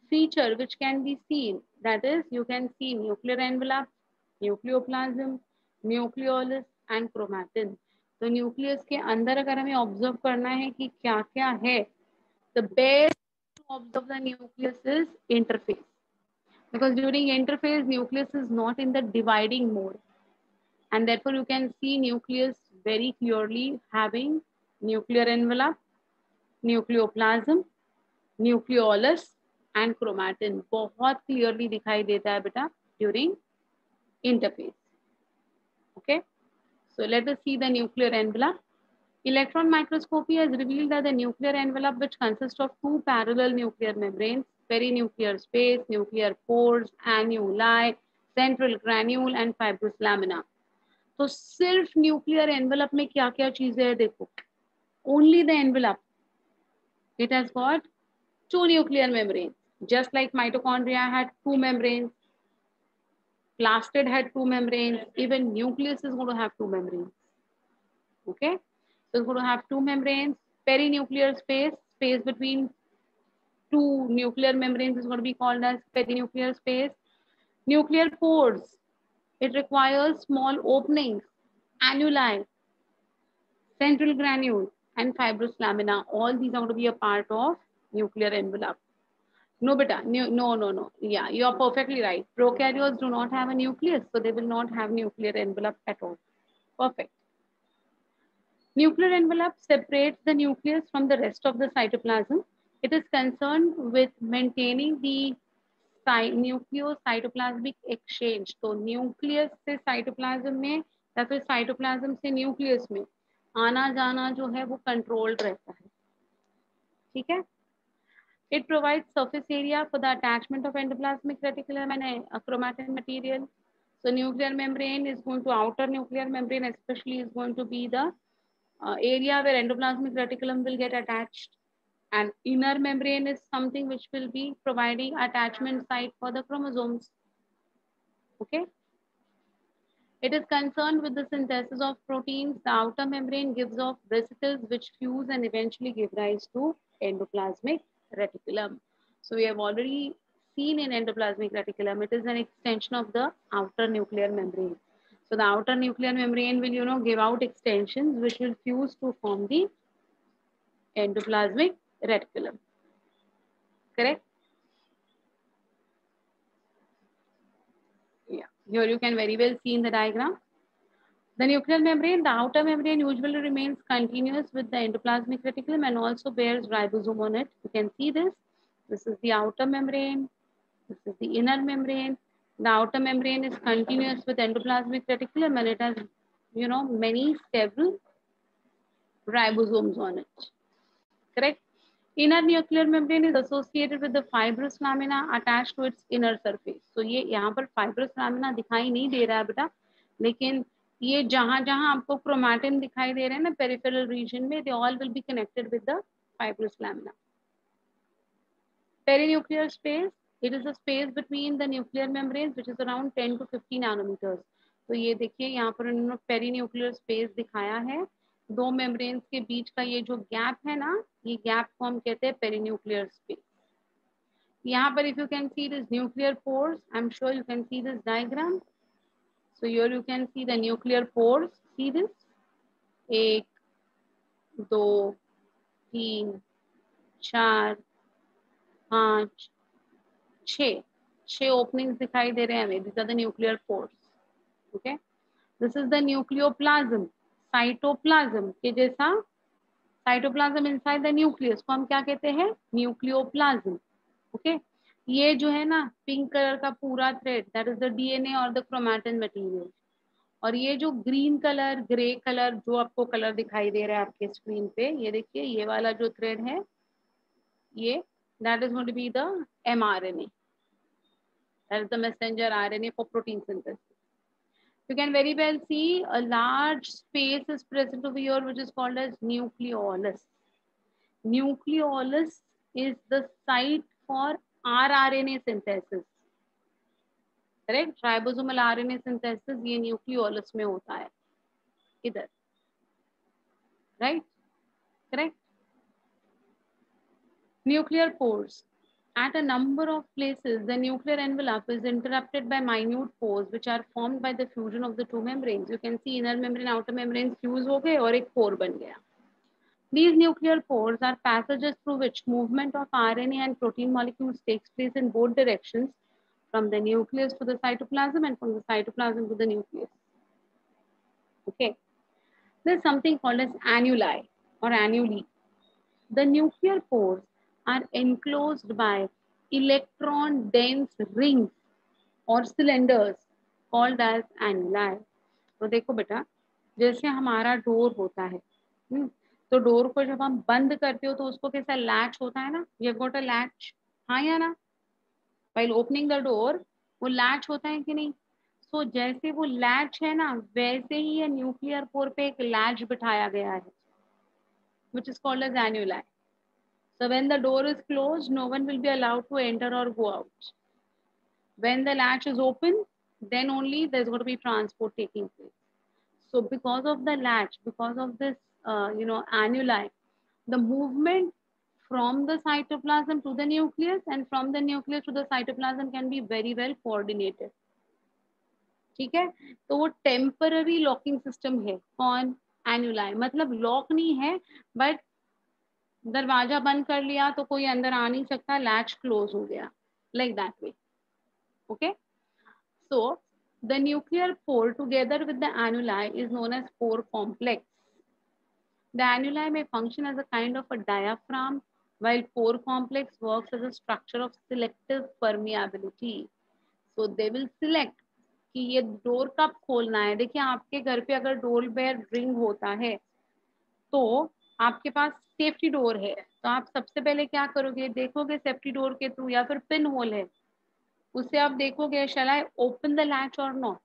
feature which can be seen. That is, you can see nuclear envelope, nucleoplasm, nucleolus and chromatin. तो nucleus के अंदर अगर हमें observe करना है कि क्या क्या है, the best to observe the nucleus is interphase, because during interphase nucleus is not in the dividing mode, and therefore you can see nucleus very clearly having nuclear envelope, nucleoplasm, nucleolus and chromatin. बहुत clearly दिखाई देता है बेटा during interphase. Okay, so let us see the nuclear envelope. Electron microscopy has revealed that the nuclear envelope, which consists of two parallel nuclear membranes, perinuclear space, nuclear pores, annuli, central granule and fibrous lamina. तो सिर्फ nuclear envelope में क्या क्या चीजें है देखो. Only the envelope. It has got two nuclear membranes. Just like mitochondria had two membranes, plastid had two membranes, even nucleus is going to have two membranes. Okay, so it's going to have two membranes. Perinuclear space, space between two nuclear membranes is going to be called as perinuclear space. Nuclear pores, it requires small openings, annuli, central granule and fibrous lamina. All these are going to be a part of nuclear envelope. No, beta. No. Yeah, you are perfectly right. Prokaryotes do not have a nucleus, so they will not have nuclear envelope at all. Perfect. Nuclear envelope separates the nucleus from the rest of the cytoplasm. It is concerned with maintaining the nucleocytoplasmic exchange. तो nucleus से cytoplasm में या फिर cytoplasm से nucleus में आना जाना जो है वो controlled रहता है. ठीक है? It provides surface area for the attachment of endoplasmic reticulum and chromatin material. So nuclear membrane is going to outer nuclear membrane, especially is going to be the area where endoplasmic reticulum will get attached. And inner membrane is something which will be providing attachment site for the chromosomes. Okay. It is concerned with the synthesis of proteins. The outer membrane gives off vesicles which fuse and eventually give rise to endoplasmic reticulum. So we have already seen in endoplasmic reticulum, it is an extension of the outer nuclear membrane. So the outer nuclear membrane will, give out extensions which will fuse to form the endoplasmic reticulum. Correct? Yeah. Here you can very well see in the diagram. The nuclear membrane, the outer membrane usually remains continuous with the endoplasmic reticulum and also bears ribosome on it. You can see this. This is the outer membrane. This is the inner membrane. The outer membrane is continuous with endoplasmic reticulum and it has, several ribosomes on it. Correct? Inner nuclear membrane is associated with the fibrous lamina attached to its inner surface. So ये यहाँ पर fibrous lamina दिखाई नहीं दे रहा है बेटा, लेकिन ये जहां जहां आपको क्रोमैटिन दिखाई दे रहे हैं ना पेरिफेरल रीजन में, they all will be connected with the fibrous lamina. Perinuclear space, it is a space between the nuclear membranes which is around 10 to 50 nanometers. तो ये देखिए यहाँ पर उन्होंने पेरीन्यूक्लियर स्पेस दिखाया है, दो मेम्ब्रेन्स के बीच का ये जो गैप है ना, ये गैप को हम कहते हैं पेरीन्यूक्लियर स्पेस. यहाँ पर if you can see this nuclear pores, I'm sure you can see this diagram. So here you can see the nuclear pores. See this? 1, 2, 3, 4, 5, 6 openings दिखाई दे रहे हैं हमें. These are the nuclear pores. Okay. This is the nucleoplasm. Cytoplasm के जैसा, cytoplasm inside the nucleus को हम क्या कहते हैं? न्यूक्लियोप्लाज्म. ओके. ये जो है ना पिंक कलर का पूरा thread, that is the DNA और द क्रोमैटिन मटेरियल. और ये जो ग्रीन कलर, ग्रे कलर, जो आपको कलर दिखाई दे रहा है आपके स्क्रीन पे, ये देखिए ये वाला जो थ्रेड है, ये that is going to be the mRNA. That is the messenger RNA for protein synthesis. You can very well see a large space is present over here which is called as nucleolus. Nucleolus is the site for rRNA synthesis. Correct? Ribosomal RNA synthesis ये nucleolus में होता है इधर. Right? Correct? Nuclear pores. At a number of places, the nuclear envelope is interrupted by minute pores which are formed by the fusion of the two membranes. You can see inner membrane, outer membrane fuse हो गए और एक pore बन गया. These nuclear pores are passages through which movement of RNA and protein molecules takes place in both directions, from the nucleus to the cytoplasm and from the cytoplasm to the nucleus. Okay. There's something called as annuli or annuli. The nuclear pores are enclosed by electron dense rings or cylinders called as annuli. तो देखो बेटा, जैसे हमारा door होता है, तो door को जब हम बंद करते हो तो उसको कैसा लैच होता है ना, ये गोट अ लैच, हाँ या ना? व्हाइल ओपनिंग द डोर वो लैच होता है कि नहीं? सो जैसे वो लैच है ना, वैसे ही ये न्यूक्लियर पोर पे एक लैच बिठाया गया है which is called as annuli. So when the door is closed, no one will be allowed to enter or go out. When the latch is open, then only there's going to be transport taking place. So because of the latch, because of this, annuli, the movement from the cytoplasm to the nucleus and from the nucleus to the cytoplasm can be very well coordinated. ठीक है, तो वो temporary locking system है. कौन? एन्युलाई. मतलब lock नहीं है, but दरवाजा बंद कर लिया तो कोई अंदर आ नहीं सकता, लैच क्लोज हो गया, like that way. Okay. So the nuclear pore together with the annuli is known as pore complex. The annuli may function as a kind of a diaphragm, while pore complex works as a structure of selective permeability. So they will select कि ये door कब खोलना है. देखिए आपके घर पे अगर डोर बेल रिंग होता है तो आपके पास सेफ्टी डोर है, तो आप सबसे पहले क्या करोगे? देखोगे सेफ्टी डोर के थ्रू, या फिर पिन होल है उससे आप देखोगे शैल आई ओपन द लैच और नॉट,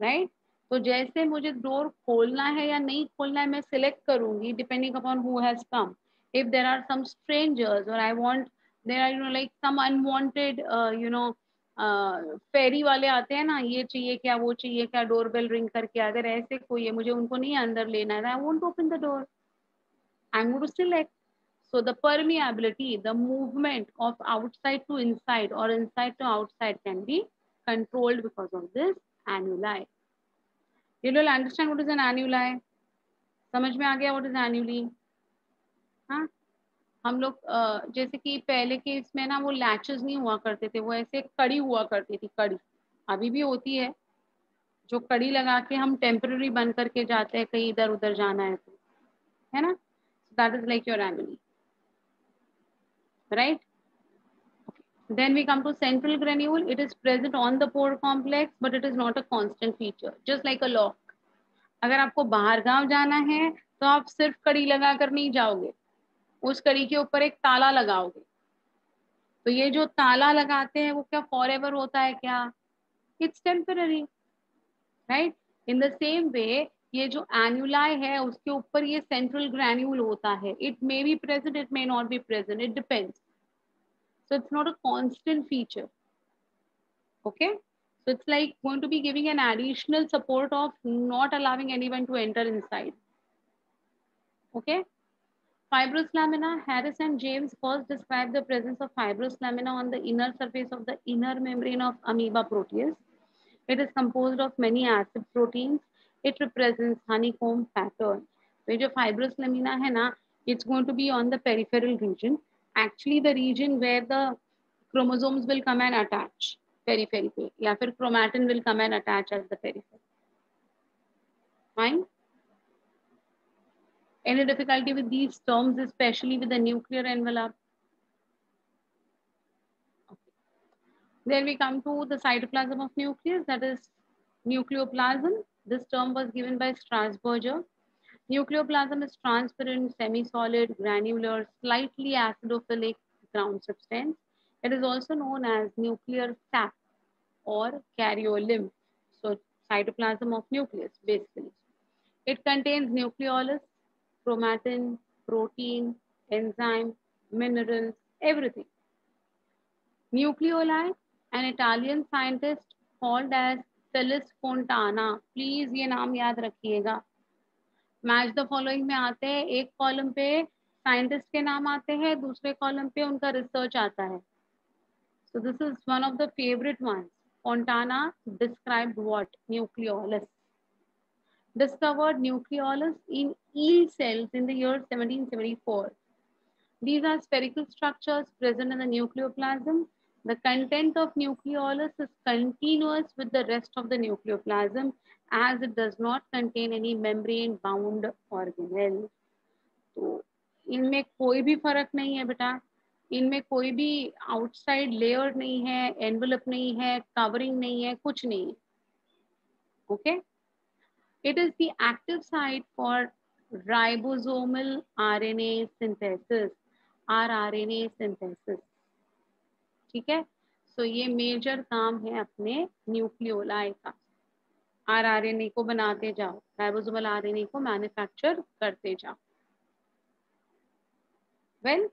राइट? तो जैसे मुझे डोर खोलना है या नहीं खोलना है मैं सिलेक्ट करूंगी depending upon who has come. If there are some strangers और I want, there are like some unwanted फेरी वाले आते हैं ना, ये चाहिए क्या, वो चाहिए क्या, डोरबेल रिंग करके, अगर ऐसे कोई है, मुझे उनको नहीं अंदर लेना है, I won't open the door, I am going to select. So the permeability, the movement of outside to inside or inside to outside can be controlled because of this annuli. You will understand what is an annuli? समझ में आ गया what is annuli? हाँ, हम लोग जैसे कि पहले के इसमें ना वो लैचेस नहीं हुआ करते थे, वो ऐसे कड़ी हुआ करती थी, कड़ी अभी भी होती है, जो कड़ी लगा के हम टेम्पररी बंद करके जाते हैं कहीं इधर उधर जाना है तो, है ना? That is like your annuli, right? Then we come to central granule. It is present on the pore complex, but it is not a constant feature, just like a lock. अगर आपको बाहर गांव जाना है तो आप सिर्फ कड़ी लगा कर नहीं जाओगे, उस कड़ी के ऊपर एक ताला लगाओगे. तो ये जो ताला लगाते हैं वो क्या फॉरएवर होता है क्या? It's temporary, right? In the same way ये जो एन्युलाई है उसके ऊपर ये सेंट्रल ग्रैन्यूल होता है. It may be present, it may not be present, it depends. So it's not a constant feature. Okay, so it's like going to be giving an additional support of not allowing anyone to enter inside. Okay, fibrous lamina. Harris and James first described the presence of fibrous lamina on the inner surface of the inner membrane of amoeba proteus. It is composed of many acid proteins. It represents honeycomb pattern. So जो fibrous lamina है ना, it's going to be on the peripheral region. Actually, the region where the chromosomes will come and attach periphery पे, या फिर chromatin will come and attach at the periphery. Fine. Any difficulty with these terms, especially with the nuclear envelope? Okay. Then we come to the cytoplasm of nucleus, that is nucleoplasm. This term was given by Strasburger. Nucleoplasm is transparent, semi-solid, granular, slightly acidophilic ground substance. It is also known as nuclear sap or karyolymph. So cytoplasm of nucleus, basically. It contains nucleolus, chromatin, protein, enzyme, minerals, everything. Nucleoli, an Italian scientist called as Felix Fontana. Please ये नाम याद रखिएगा. Match the following में आते हैं, एक column पे scientist के नाम आते हैं, दूसरे कॉलम पे उनका रिसर्च आता है. So this is one of the favorite ones. Fontana described what? Nucleolus. Discovered nucleolus in eel cells in the year 1774. These are spherical structures present in the nucleoplasm. The content of nucleolus is continuous with the rest of the nucleoplasm as it does not contain any membrane bound organelle. तो इनमें कोई भी फर्क नहीं है बेटा, इनमें कोई भी आउटसाइड लेयर नहीं है, एनवेलप नहीं है, कवरिंग नहीं है, कुछ नहीं है. Okay, it is the active site for ribosomal RNA synthesis, rRNA synthesis. ठीक है, सो ये मेजर काम है अपने न्यूक्लियोलाई का. आरआरएनए को बनाते जाओ, राइबोसोमल आरएनए को मैन्युफैक्चर करते जाओ. Well,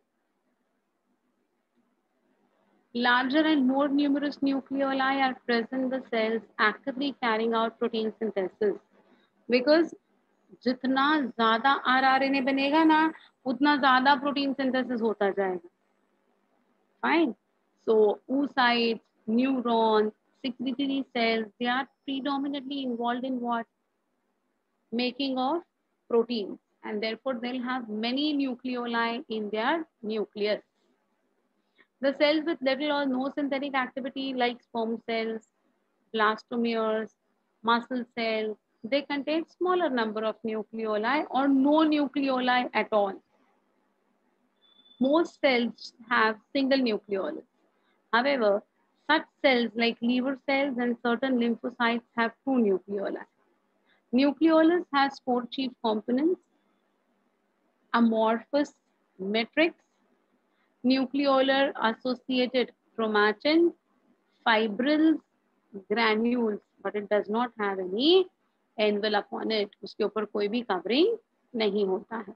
larger and more numerous nucleoli are present in the cells actively carrying out protein synthesis. Because जितना ज़्यादा आरआरएनए बनेगा ना, उतना ज़्यादा प्रोटीन सिंथेसिस होता जाएगा. Fine. So oocytes, neurons, secretory cells, they are predominantly involved in what? Making of proteins, and therefore they'll have many nucleoli in their nucleus. The cells with little or no synthetic activity like sperm cells, blastomeres, muscle cells, they contain smaller number of nucleoli or no nucleoli at all. Most cells have single nucleolus. However, such cells like liver cells and certain lymphocytes have two nucleoli. Nucleolus has four chief components: amorphous matrix, nucleolar associated chromatin, fibrils, granules, but it does not have any envelope on it. उसके ऊपर कोई भी covering नहीं होता है.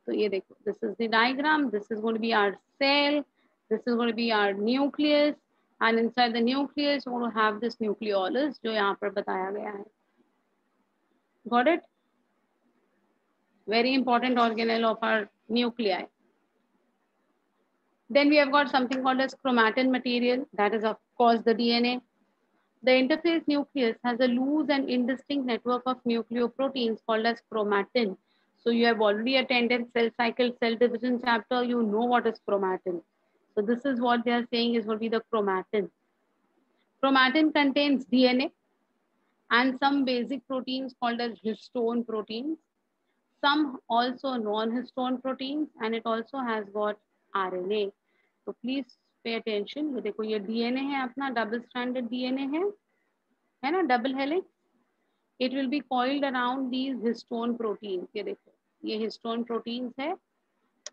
तो ये देखो, this is the diagram. This is going to be our cell. This is going to be our nucleus, and inside the nucleus we're going to have this nucleolus जो यहाँ पर बताया गया है. Got it? Very important organelle of our nuclei. Then we have got something called as chromatin material. That is of course the DNA. The interphase nucleus has a loose and indistinct network of nucleoproteins called as chromatin. So you have already attended cell cycle, cell division chapter. You know what is chromatin. So this is what they are saying is going to be the chromatin. Chromatin contains DNA and some basic proteins called as histone proteins. Some also non-histone proteins, and it also has got RNA. So please pay attention. ये देखो, ये DNA है अपना, double stranded DNA है ना, double helix. It will be coiled around these histone proteins. ये देखो, ये histone proteins है.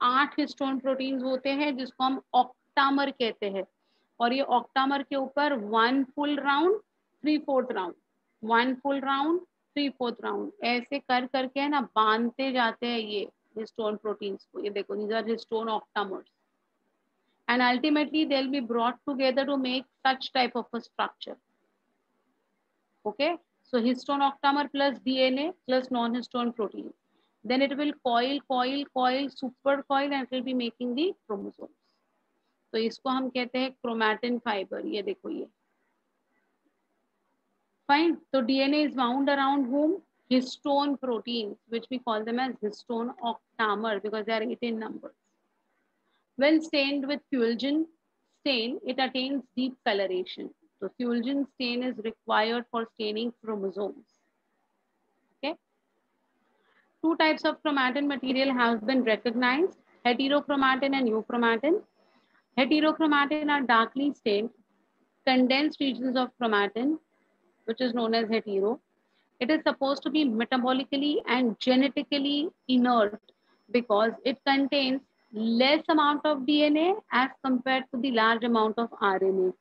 8 histone proteins होते हैं जिसको हम octamer कहते हैं. और ये octamer के ऊपर 1 full round, 3/4 round, 1 full round, 3/4 round, ऐसे कर करके है ना बांधते जाते हैं ये हिस्टोन प्रोटीन्स को। ये देखो, these are histone octamers and ultimately they'll be brought together to make such type of a structure. Okay, so histone octamer plus DNA plus non-histone protein, then it will coil, super coil, and it will be making the chromosomes. तो इसको हम कहते हैं chromatin fibre. ये देखो ये fine. तो DNA is wound around whom? Histone proteins, which we call them as histone octamer because they are 18 numbers. When stained with fulgen stain, it attains deep coloration. So fulgen stain is required for staining chromosomes. Okay. Two types of chromatin material have been recognized: heterochromatin and euchromatin. Heterochromatin are darkly stained, condensed regions of chromatin, which is known as hetero. It is supposed to be metabolically and genetically inert because it contains less amount of DNA as compared to the large amount of RNA.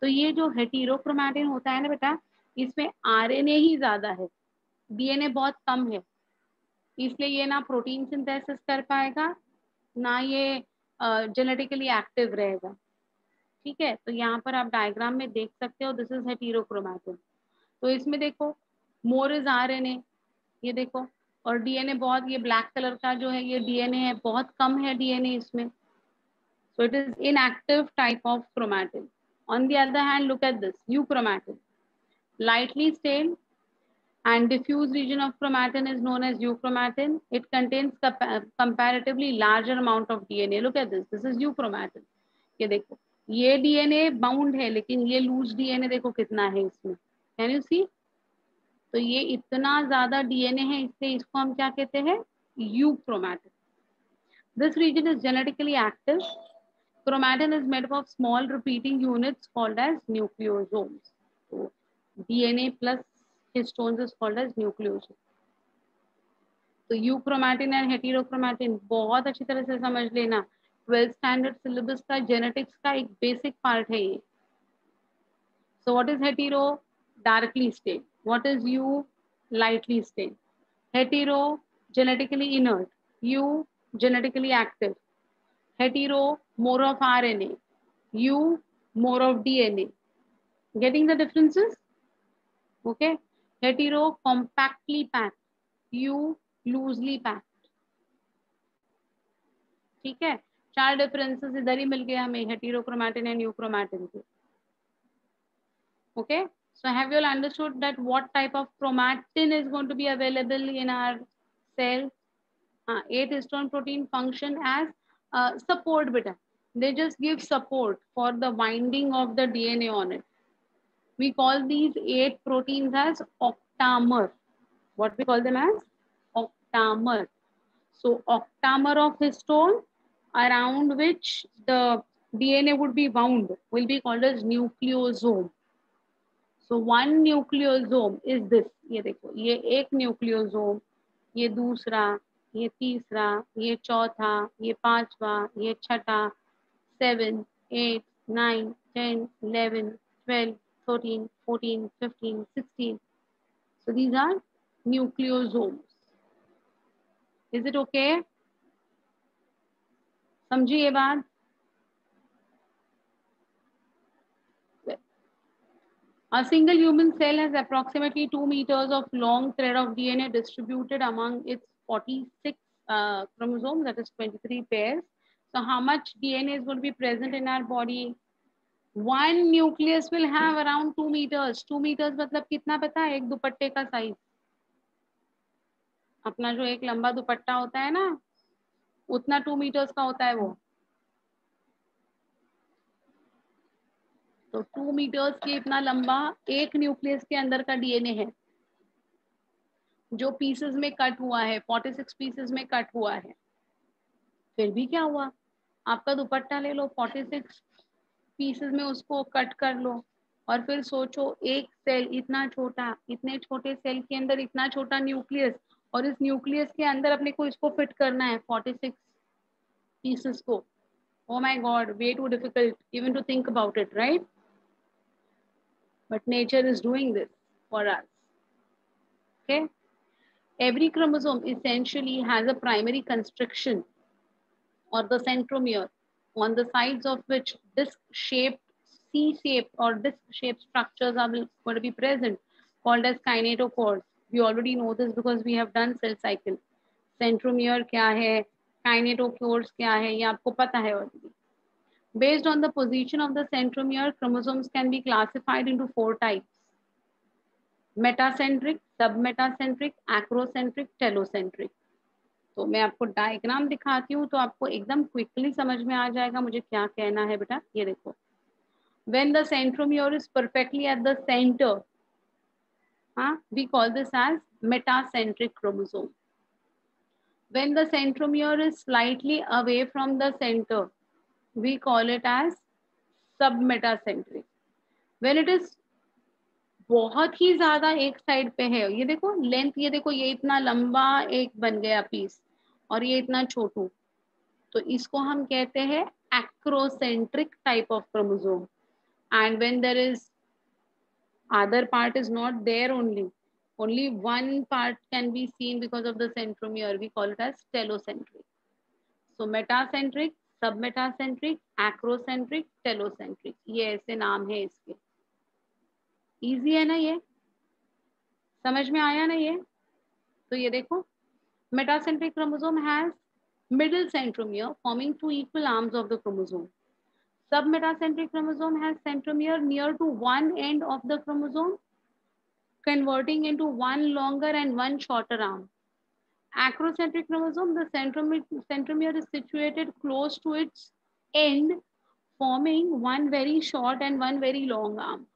तो ये जो heterochromatin होता है ना बेटा, इसमें RNA ही ज्यादा है, DNA बहुत कम है, इसलिए ये ना प्रोटीन सिंथेसिस कर पाएगा ना ये जेनेटिकली एक्टिव रहेगा। ठीक है, तो यहाँ पर आप डायग्राम में देख सकते हो, दिस इज हेटेरोक्रोमैटिन। तो इसमें देखो मोर इज RNA, ये देखो, और DNA बहुत, ये ब्लैक कलर का जो है ये DNA है, बहुत कम है DNA इसमें। So it is inactive type of chromatin. On the other hand, look at this euchromatin, lightly stained and diffuse region of chromatin is known as euchromatin. It contains comparatively larger amount of DNA. Look at this, this is euchromatin. ये देखो, ये DNA bound है, लेकिन ये loose DNA देखो कितना है इसमें, कैन यू सी? तो ये इतना ज्यादा DNA है, इसलिए इसको हम क्या कहते हैं? euchromatin. This region is genetically active. Chromatin is made up of small repeating units called as nucleosomes. So DNA plus histones is called as nucleosome. तो यूक्रोमैटिन एंड हेटेरोक्रोमैटिन बहुत अच्छी तरह से समझ लेना, 12th स्टैंडर्ड सिलेबस का genetics का एक बेसिक पार्ट है ये। So what is hetero? Darkly stain. What is eu? Lightly stain. Hetero genetically inert, you genetically active. Hetero more of RNA, you more of DNA. Getting the differences? Okay. Hetero compactly packed, you loosely packed. ठीक है, चार differences इधर ही मिल गए हमें heterochromatin and euchromatin के। Okay, so have you all understood that what type of chromatin is going to be available in our cell? 8 histone protein function as support beta. They just give support for the binding of the DNA on it. We call these 8 proteins as octamer. What we call them as? Octamer. So octamer of histone around which the DNA would be wound will be called as nucleosome. So one nucleosome is this. ये देखो, ये एक nucleosome, ये दूसरा, ये तीसरा, ये चौथा, ये पांचवा, ये छठा, 7, 8, 9, 10, 11, 12, 13, 14, 15, 16. So these are nucleosomes. Is it okay? समझिए ये बात? A single human cell has approximately 2 meters of long thread of DNA distributed among its 46 chromosomes, that is 23 pairs. So how much DNA is going to be present in our body? One nucleus will have around 2 meters. 2 meters मतलब कितना पता है? एक दुपट्टे का size. अपना जो एक लंबा दुपट्टा होता है ना, उतना 2 meters का होता है वो। तो 2 meters के इतना लंबा एक न्यूक्लियस के अंदर का DNA है, जो पीसेस में कट हुआ है, 46 पीसेस में कट हुआ है। फिर भी क्या हुआ? आपका दुपट्टा ले लो, 46 पीसेस में उसको कट कर लो, और फिर सोचो एक सेल इतना छोटा, इतने छोटे सेल के अंदर इतना छोटा न्यूक्लियस, और इस न्यूक्लियस के अंदर अपने को इसको फिट करना है 46 पीसेस को। Oh my God, way too difficult even to think about it, right? But nature is doing this for us. Okay. Every chromosome essentially has a primary constriction or the centromere on the sides of which disc-shaped, C-shaped or disc-shaped structures are going to be present, called as kinetochores. We already know this because we have done cell cycle. Centromere क्या है, kinetochores क्या है, ये आपको पता है already. Based on the position of the centromere, chromosomes can be classified into 4 types: metacentric, submetacentric, acrocentric, telocentric. तो मैं आपको डायग्राम दिखाती हूँ तो आपको एकदम क्विकली समझ में आ जाएगा मुझे क्या कहना है बेटा. ये देखो, when the centromere is perfectly at the center, we call this as metacentric chromosome. When the centromere is slightly away from the center, we call it as submetacentric. When it is बहुत ही ज्यादा एक side पे है, ये देखो length, ये देखो ये इतना लंबा एक बन गया पीस और ये इतना छोटू, तो इसको हम कहते हैं acrocentric type of chromosome. And when there is other part is not there, only one part can be seen because of the centromere, we call it as telocentric. So metacentric, submetacentric, acrocentric, telocentric, ये ऐसे नाम है इसके. Easy है ना, ये समझ में आया ना ये. तो ये देखो, metacentric chromosome has middle centromere forming 2 equal arms of the chromosome. Submetacentric chromosome has centromere near to one end of the chromosome, converting into one longer and one shorter arm. Acrocentric chromosome, the centromere is situated close to its end, forming one very short and one very long arm.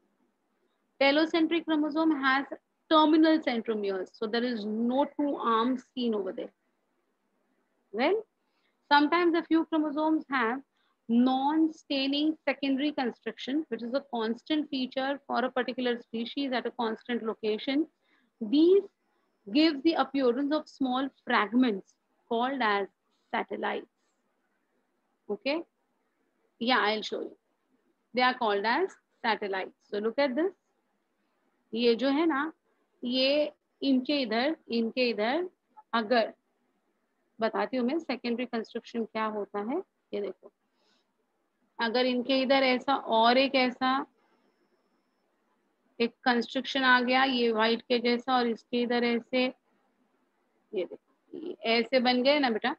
Telocentric chromosome has terminal centromeres, so there is no two arms seen over there. Well, sometimes a few chromosomes have non-staining secondary construction, which is a constant feature for a particular species at a constant location. These give the appearance of small fragments called as satellites. Okay? Yeah, I'll show you. They are called as satellites. So look at this. ये जो है ना, ये इनके इधर अगर बताती हूँ मैं सेकेंडरी कंस्ट्रक्शन क्या होता है. ये देखो, अगर इनके इधर ऐसा और एक ऐसा एक कंस्ट्रक्शन आ गया, ये व्हाइट के जैसा, और इसके इधर ऐसे, ये देखो ऐसे बन गए ना बेटा,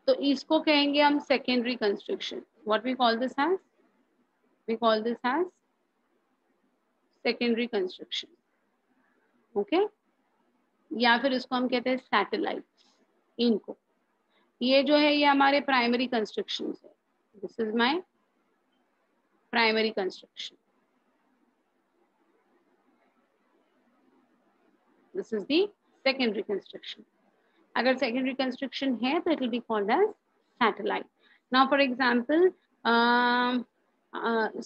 तो इसको कहेंगे हम secondary construction. What we call this as, we call this as secondary construction. Okay, या फिर इसको हम कहते हैं सैटेलाइट्स. इनको, ये जो है ये हमारे प्राइमरी कंस्ट्रक्शन है. This is my primary construction. This is the secondary construction. अगर सेकेंडरी कंस्ट्रक्शन है तो it will be called as satellite. Now for example,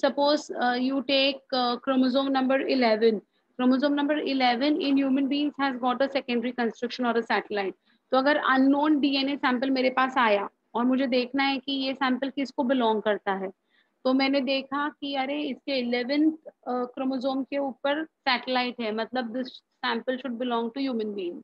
suppose you take chromosome number 11. Chromosome number 11 in human beings has got a secondary construction or a satellite. तो अगर unknown DNA sample मेरे पास आया और मुझे देखना है कि ये सैंपल किसको बिलोंग करता है, तो मैंने देखा कि अरे इसके 11th क्रोमोसोम के ऊपर सैटेलाइट है, मतलब this sample should belong to human being.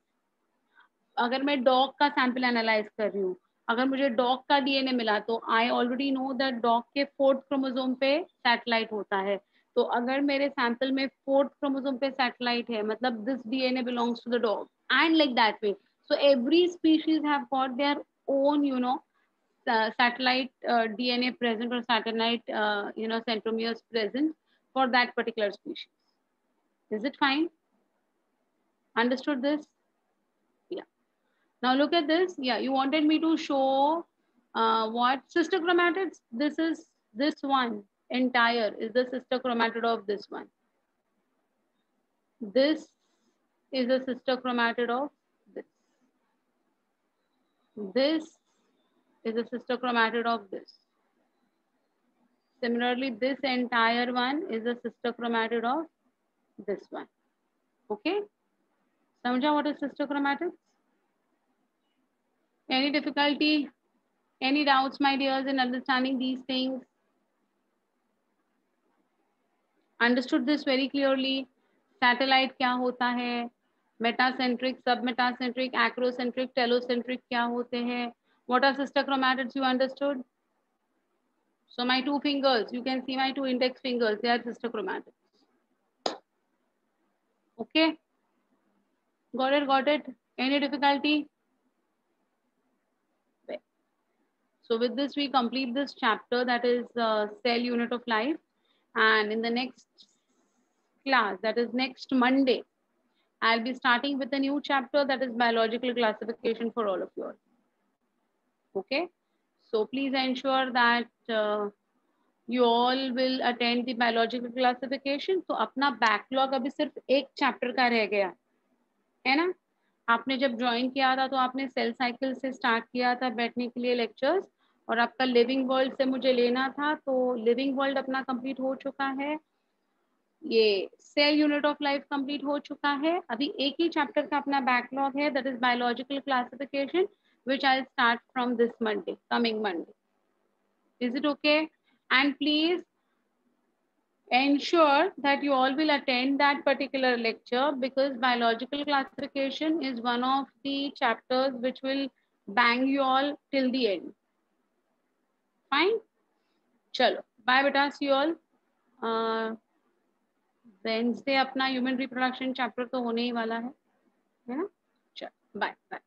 अगर मैं डॉग का सैंपल एनालाइज कर रही हूँ, अगर मुझे डॉग का डीएनए मिला तो I already know that dog के 4th क्रोमोसोम पे सैटेलाइट होता है. तो अगर मेरे सैंपल में 4th क्रोमोसोम पे सैटेलाइट है, मतलब this DNA belongs to the dog, and like that way. So every species have got their own satellite DNA present, or satellite centromeres present for that particular species. Is it fine? Understood this? Yeah. Now look at this. Yeah, you wanted me to show what sister chromatids. This is this one entire is the sister chromatid of this one. This is a sister chromatid of this. This is a sister chromatid of this. Similarly, this entire one is a sister chromatid of this one. Okay? Samjha what is sister chromatids? Any difficulty? Any doubts, my dears, in understanding these things? Understood this very clearly? Satellite क्या होता है, metacentric, सब metacentric, acrocentric, telocentric क्या होते हैं, what are sister chromatids, you understood? So my two fingers, you can see my two index fingers, they are sister chromatids. Okay, got it, got it. Any difficulty? So with this we complete this chapter, that is cell unit of life, and in the next class, that is next Monday, I'll be starting with a new chapter, that is biological classification for all of you all. Okay, so please ensure that you all will attend the biological classification. तो अपना backlog अभी सिर्फ एक chapter का रह गया है ना? आपने जब ज्वाइन किया था तो आपने सेल साइकिल से स्टार्ट किया था बैठने के लिए लेक्चर्स, और आपका लिविंग वर्ल्ड से मुझे लेना था, तो लिविंग वर्ल्ड अपना कंप्लीट हो चुका है, ये cell unit of life complete हो चुका है। अभी एक ही चैप्टर का अपना बैकलॉग है, that is biological classification, which I'll start from this Monday, coming Monday. Is it okay? And please ensure that you all will attend that particular lecture, because biological classification is one of the chapters which will bang you all till the end. Fine? Chalo, bye beta, see you all. Wednesday अपना human reproduction chapter तो होने ही वाला है ना? चलो, bye bye.